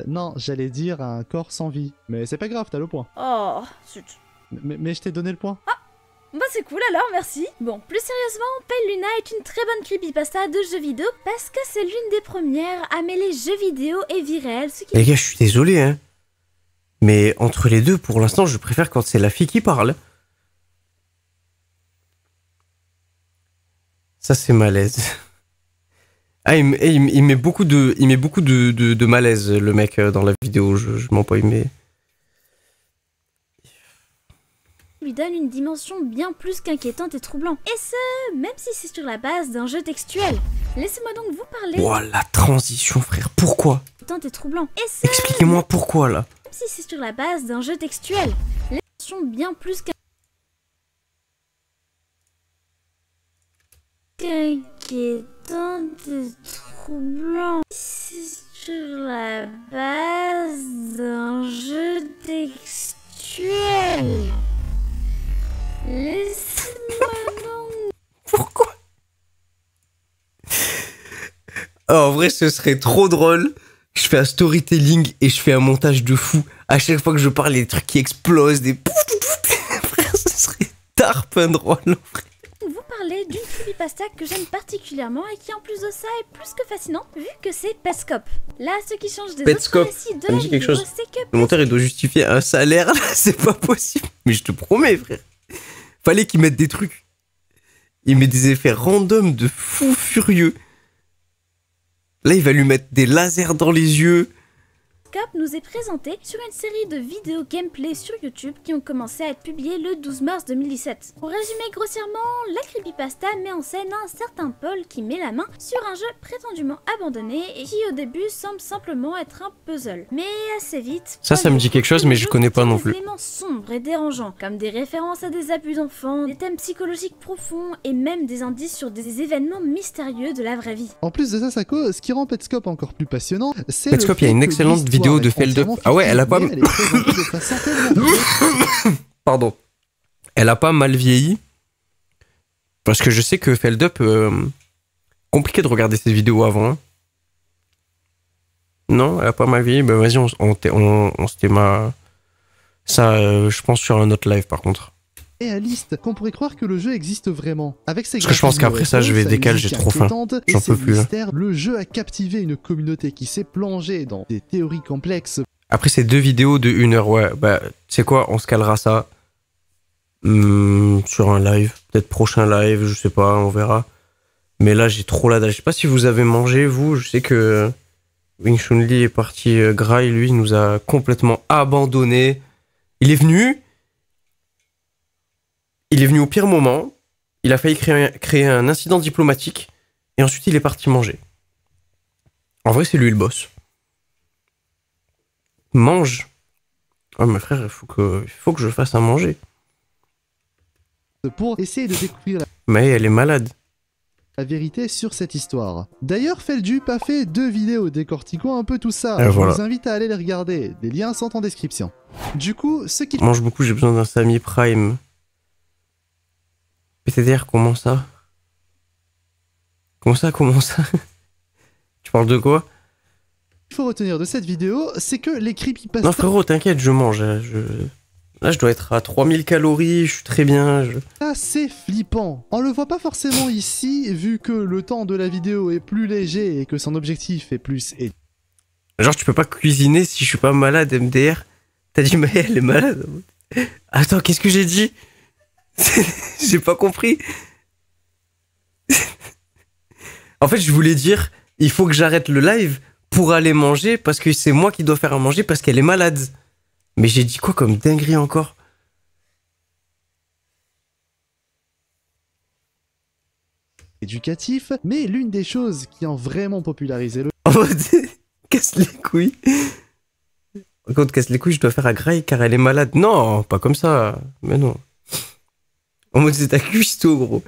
[SPEAKER 10] Non, j'allais dire un corps sans vie. Mais c'est pas grave, t'as le point.
[SPEAKER 9] Oh, zut.
[SPEAKER 10] Mais je t'ai donné le point.
[SPEAKER 9] Ah, bah c'est cool alors, merci. Bon, plus sérieusement, Pale Luna est une très bonne creepypasta de jeux vidéo parce que c'est l'une des premières à mêler jeux vidéo et vie réelle, ce qui...
[SPEAKER 1] Les gars, je suis désolé, hein. Mais entre les deux, pour l'instant, je préfère quand c'est la fille qui parle. Ça, c'est malaise. Ah, il met beaucoup de malaise, le mec, dans la vidéo. Je mens pas, il met...
[SPEAKER 9] lui donne une dimension bien plus qu'inquiétante et troublante. Et ce, même si c'est sur la base d'un jeu textuel. Laissez-moi donc vous parler.
[SPEAKER 1] Oh, la transition, frère. Pourquoi?
[SPEAKER 9] Inquiétante et troublant. Et ce,
[SPEAKER 1] Expliquez-moi pourquoi, là.
[SPEAKER 9] même si c'est sur la base d'un jeu textuel. Les dimensions bien plus qu'inquiétante et troublant. C'est sur la base d'un jeu textuel. Laissez-moi donc.
[SPEAKER 1] Pourquoi? En vrai, ce serait trop drôle. Je fais un storytelling et je fais un montage de fou. À chaque fois que je parle, il y a des trucs qui explosent, des... Frère, ce serait tarp un drôle, en vrai.
[SPEAKER 9] Vous parlez d'une creepypasta que j'aime particulièrement et qui en plus de ça est plus que fascinant vu que c'est Petscop. Là, ce qui change des autres
[SPEAKER 1] Petscop,
[SPEAKER 9] récits de
[SPEAKER 1] ça me
[SPEAKER 9] la
[SPEAKER 1] dit quelque
[SPEAKER 9] vidéo,
[SPEAKER 1] chose.
[SPEAKER 9] c'est que
[SPEAKER 1] Le monteur, il doit justifier un salaire, là, c'est pas possible. Mais je te promets, frère. Fallait qu'il mette des trucs. Il met des effets random de fou furieux. Là, il va lui mettre des lasers dans les yeux.
[SPEAKER 9] Petscop nous est présenté sur une série de vidéos gameplay sur YouTube qui ont commencé à être publiées le 12 mars 2017. Pour résumer grossièrement, la creepypasta met en scène un certain Paul qui met la main sur un jeu prétendument abandonné et qui au début semble simplement être un puzzle. Mais assez vite,
[SPEAKER 1] Ça me dit quelque chose, mais je connais pas non plus.
[SPEAKER 9] Des éléments sombres et dérangeants, comme des références à des abus d'enfants, des thèmes psychologiques profonds et même des indices sur des événements mystérieux de la vraie vie.
[SPEAKER 10] En plus de ça, Sako, ce qui rend Petscop encore plus passionnant, c'est
[SPEAKER 1] Petscop, il y a une excellente vidéo de Feldup. Ah ouais, elle a pas... Pardon. Elle a pas mal vieilli. Parce que je sais que Feldup... compliqué de regarder ses vidéos avant. Hein. Non, elle a pas mal vieilli. Bah vas-y, on se théma... Ça, je pense sur un autre live par contre.
[SPEAKER 10] Réaliste, qu'on pourrait croire que le jeu existe vraiment. Avec ses
[SPEAKER 1] Parce que je pense qu'après ça, je vais décaler, j'ai trop faim. J'en peux plus.
[SPEAKER 10] Le jeu a captivé une communauté qui s'est plongée dans des théories complexes.
[SPEAKER 1] Après ces 2 vidéos de 1 heure, ouais, bah, tu sais quoi, on se calera ça sur un live. Peut-être prochain live, je sais pas, on verra. Mais là, j'ai trop la dalle. Je sais pas si vous avez mangé, vous. Je sais que Wing Chun Li est parti graille, lui, il nous a complètement abandonnés. Il est venu au pire moment, il a failli créer un incident diplomatique, et ensuite il est parti manger. En vrai, c'est lui le boss. Mange. Oh, mais frère, il faut que je fasse à manger.
[SPEAKER 10] Pour essayer de découvrir
[SPEAKER 1] Mais elle est malade.
[SPEAKER 10] La vérité sur cette histoire. D'ailleurs, Feldup a fait 2 vidéos décortiquant un peu tout ça.
[SPEAKER 1] Et
[SPEAKER 10] je
[SPEAKER 1] voilà.
[SPEAKER 10] vous invite à aller les regarder. Les liens sont en description. Du coup, ce qui...
[SPEAKER 1] Je mange beaucoup, j'ai besoin d'un Sami Prime. PTDR, comment ça? Comment ça? Tu parles de quoi?
[SPEAKER 10] Il faut retenir de cette vidéo, c'est que les creepypasta...
[SPEAKER 1] Non frérot, t'inquiète, je mange. Là, je dois être à 3000 calories, je suis très bien.
[SPEAKER 10] Ah, c'est flippant. On le voit pas forcément ici, vu que le temps de la vidéo est plus léger et que son objectif est plus...
[SPEAKER 1] Genre, tu peux pas cuisiner si je suis pas malade, MDR. T'as dit, mais elle est malade. Attends, qu'est-ce que j'ai dit? J'ai pas compris. En fait, je voulais dire, il faut que j'arrête le live pour aller manger parce que c'est moi qui dois faire à manger parce qu'elle est malade. Mais j'ai dit quoi comme dinguerie encore?
[SPEAKER 10] Éducatif, mais l'une des choses qui ont vraiment popularisé le...
[SPEAKER 1] En mode, casse les couilles. Quand casse les couilles, je dois faire à Graille car elle est malade. Non, pas comme ça. Mais non. En mode, c'est ta cuistot, gros.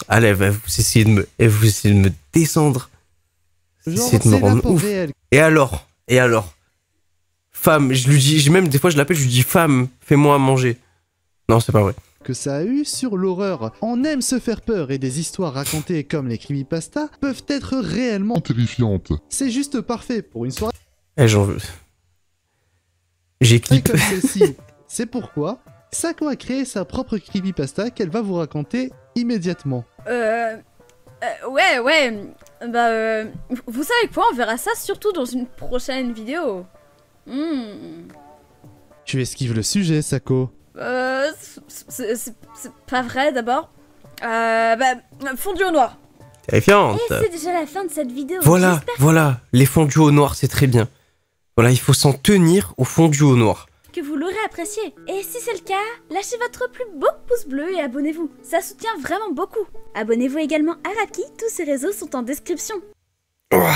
[SPEAKER 1] Allez, vous essayez de me descendre. Vous essayez de me rendre ouf. Et alors? Femme, je lui dis, même des fois je l'appelle, je lui dis femme, fais-moi à manger. Non, c'est pas vrai.
[SPEAKER 10] Que ça a eu sur l'horreur. On aime se faire peur et des histoires racontées comme les creepypasta peuvent être réellement terrifiantes. C'est juste parfait pour une soirée.
[SPEAKER 1] Eh, j'en veux. J'ai clip.
[SPEAKER 10] Comme celle-ci. C'est pourquoi Sako a créé sa propre creepypasta qu'elle va vous raconter immédiatement.
[SPEAKER 9] Ouais. Bah, vous savez quoi, on verra ça surtout dans une prochaine vidéo.
[SPEAKER 10] Tu esquives le sujet, Sako.
[SPEAKER 9] C'est pas vrai d'abord. Fondu au noir.
[SPEAKER 1] Terrifiante.
[SPEAKER 9] Et c'est déjà la fin de cette vidéo.
[SPEAKER 1] Voilà, les fondus au noir, c'est très bien. Voilà, il faut s'en tenir aux fondus au noir.
[SPEAKER 9] que vous l'aurez apprécié. Et si c'est le cas, lâchez votre plus beau pouce bleu et abonnez-vous. Ça soutient vraiment beaucoup. Abonnez-vous également à Raki, tous ses réseaux sont en description.
[SPEAKER 1] Oh.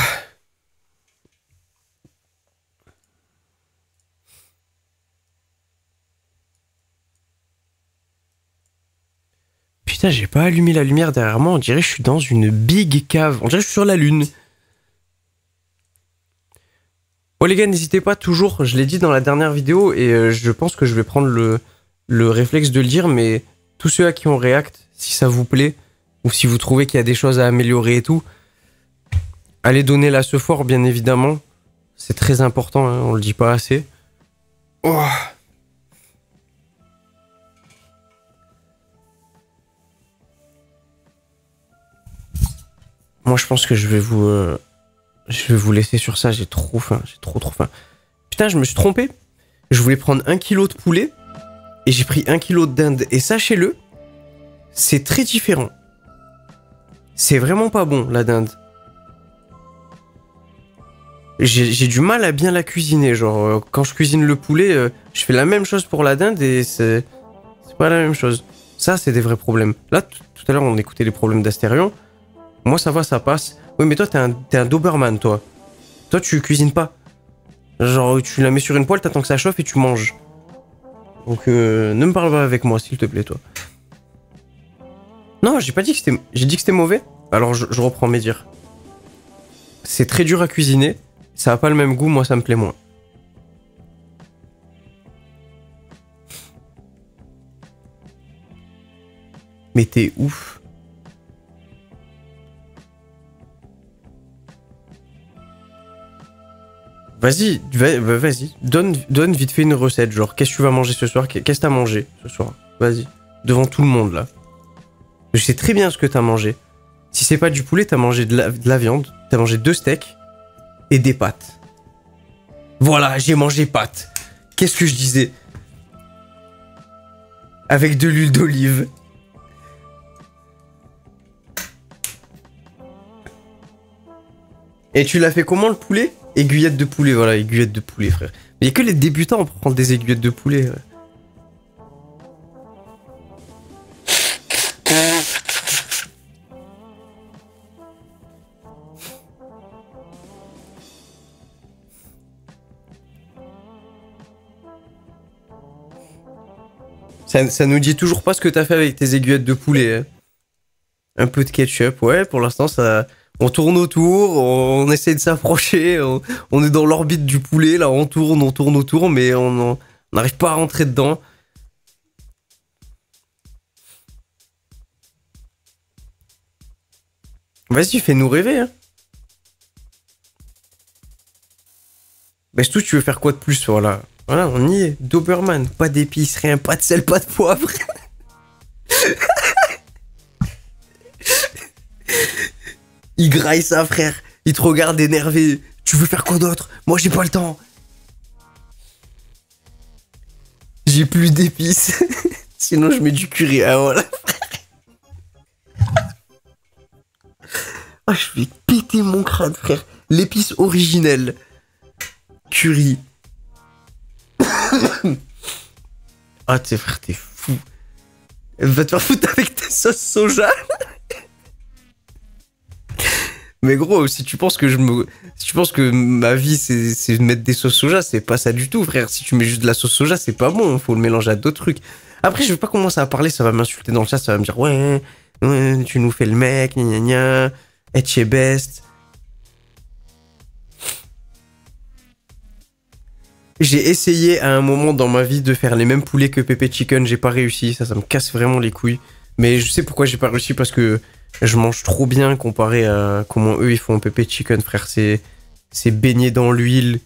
[SPEAKER 1] Putain, j'ai pas allumé la lumière derrière moi, on dirait que je suis dans une big cave. On dirait que je suis sur la lune. Bon les gars, n'hésitez pas toujours, je l'ai dit dans la dernière vidéo et je pense que je vais prendre le réflexe de le dire, mais tous ceux à qui on react, si ça vous plaît, ou si vous trouvez qu'il y a des choses à améliorer et tout, allez donner la ce fort, bien évidemment. C'est très important, hein, on le dit pas assez. Oh. Moi, je pense que je vais vous laisser sur ça. J'ai trop faim. J'ai trop faim. Putain, je me suis trompé. Je voulais prendre 1 kilo de poulet et j'ai pris 1 kilo de dinde. Et sachez-le, c'est très différent. C'est vraiment pas bon, la dinde. J'ai du mal à bien la cuisiner. Genre, quand je cuisine le poulet, je fais la même chose pour la dinde et c'est pas la même chose. Ça, c'est des vrais problèmes. Là, tout à l'heure, on écoutait les problèmes d'Astérion. Moi, ça va, ça passe. Oui, mais toi, t'es un Doberman, toi. Toi, tu cuisines pas. Genre, tu la mets sur une poêle, t'attends que ça chauffe et tu manges. Donc, ne me parle pas avec moi, s'il te plaît, toi. Non, j'ai pas dit que c'était... J'ai dit que c'était mauvais. Alors, je reprends mes dires. C'est très dur à cuisiner. Ça a pas le même goût, moi, ça me plaît moins. Mais t'es ouf. Vas-y, vas-y, donne vite fait une recette, genre qu'est-ce que tu vas manger ce soir, qu'est-ce que t'as mangé ce soir, vas-y, devant tout le monde là. Je sais très bien ce que t'as mangé. Si c'est pas du poulet, t'as mangé de la viande, t'as mangé 2 steaks et des pâtes. Voilà, j'ai mangé pâtes. Qu'est-ce que je disais? Avec de l'huile d'olive. Et tu l'as fait comment le poulet? Aiguillette de poulet, voilà, aiguillette de poulet, frère. Mais il n'y a que les débutants pour prendre des aiguillettes de poulet. Ça nous dit toujours pas ce que t'as fait avec tes aiguillettes de poulet. Hein. Un peu de ketchup, ouais, pour l'instant ça... On tourne autour, on essaie de s'approcher, on est dans l'orbite du poulet, là, on tourne autour, mais on n'arrive pas à rentrer dedans. Vas-y, fais-nous rêver, hein. Bah, surtout, tu veux faire quoi de plus, voilà. Voilà, on y est. Doberman, pas d'épices, rien, pas de sel, pas de poivre. Il graille ça, frère. Il te regarde énervé. Tu veux faire quoi d'autre? Moi, j'ai pas le temps. J'ai plus d'épices. Sinon, je mets du curry. Ah, voilà. Ah, je vais péter mon crâne, frère. L'épice originelle. Curry. Ah, tu sais, frère, t'es fou. Va te faire foutre avec tes sauces soja. Mais gros, si tu penses que ma vie c'est de mettre des sauces soja, c'est pas ça du tout, frère. Si tu mets juste de la sauce soja, c'est pas bon, faut le mélanger à d'autres trucs. Après, je vais pas commencer à parler, ça va m'insulter dans le chat, ça va me dire ouais, tu nous fais le mec, gna gna, etche best. J'ai essayé à un moment dans ma vie de faire les mêmes poulets que Pepe Chicken, j'ai pas réussi, ça me casse vraiment les couilles. Mais je sais pourquoi j'ai pas réussi, parce que je mange trop bien comparé à comment eux ils font Pepe Chicken, frère. C'est baigné dans l'huile.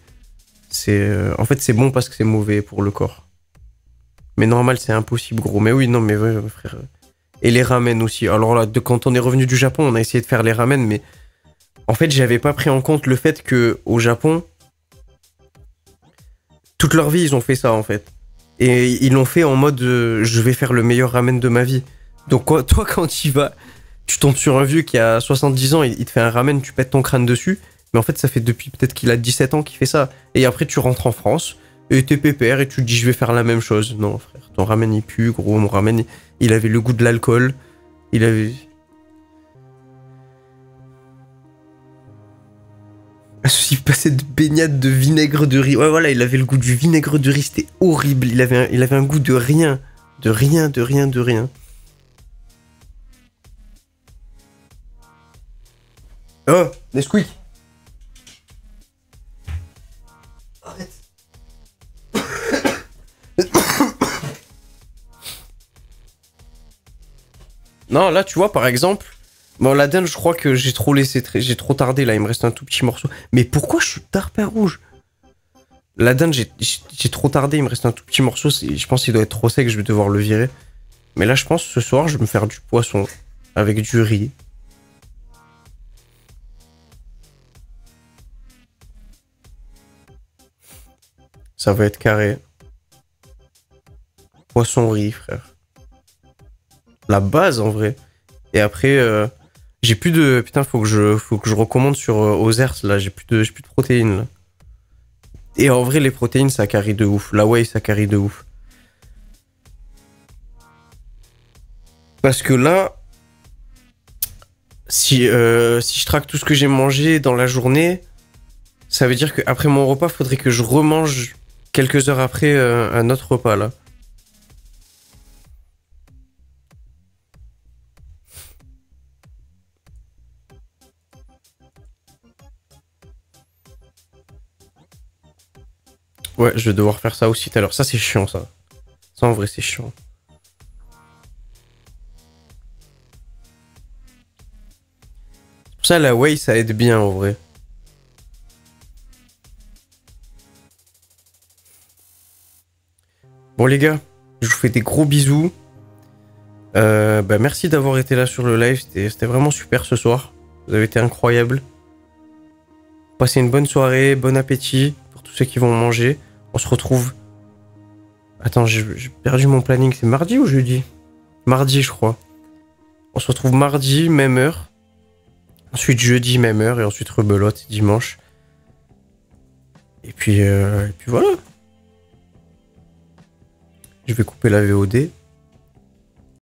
[SPEAKER 1] En fait, c'est bon parce que c'est mauvais pour le corps. Mais normal, c'est impossible, gros. Mais oui, non, mais ouais, frère. Et les ramen aussi. Alors là, quand on est revenu du Japon, on a essayé de faire les ramen, mais en fait, j'avais pas pris en compte le fait que au Japon, toute leur vie, ils ont fait ça, en fait. Et ils l'ont fait en mode je vais faire le meilleur ramen de ma vie. Donc, toi, quand tu y vas, tu tombes sur un vieux qui a 70 ans, il te fait un ramen, tu pètes ton crâne dessus. Mais en fait, ça fait depuis peut-être qu'il a 17 ans qu'il fait ça. Et après, tu rentres en France, et t'es pépère et tu te dis je vais faire la même chose. Non frère, ton ramen il pue, gros, mon ramen il avait le goût de l'alcool. Il avait... Il passait de baignade de vinaigre de riz. Ouais voilà, il avait le goût du vinaigre de riz, c'était horrible. Il avait un goût de rien. De rien, de rien, de rien. Oh, Nesquik. Arrête. Non, là, tu vois, par exemple... Bon, la dinde, je crois que j'ai trop laissé... J'ai trop tardé, là. Il me reste un tout petit morceau. Mais pourquoi je suis tard, père rouge? La dinde, j'ai trop tardé. Il me reste un tout petit morceau. Je pense qu'il doit être trop sec. Je vais devoir le virer. Mais là, je pense, ce soir, je vais me faire du poisson. Avec du riz. Ça va être carré. Poisson riz, frère. La base, en vrai. Et après, j'ai plus de... Putain, faut que je recommande sur Ozers, là. J'ai plus de protéines, là. Et en vrai, les protéines, ça carry de ouf. La whey, ça carry de ouf. Parce que là... Si je traque tout ce que j'ai mangé dans la journée, ça veut dire qu'après mon repas, faudrait que je remange quelques heures après un autre repas, là. Ouais, je vais devoir faire ça aussi tout à l'heure. Ça, c'est chiant, ça. Ça, en vrai, c'est chiant. Pour ça, la whey, ça aide bien, en vrai. Bon, les gars, je vous fais des gros bisous. Merci d'avoir été là sur le live. C'était vraiment super ce soir. Vous avez été incroyables. Passez une bonne soirée, bon appétit pour tous ceux qui vont manger. On se retrouve... Attends, j'ai perdu mon planning. C'est mardi ou jeudi? Mardi, je crois. On se retrouve mardi, même heure. Ensuite jeudi, même heure. Et ensuite rebelote, dimanche. Et puis voilà. Je vais couper la VOD.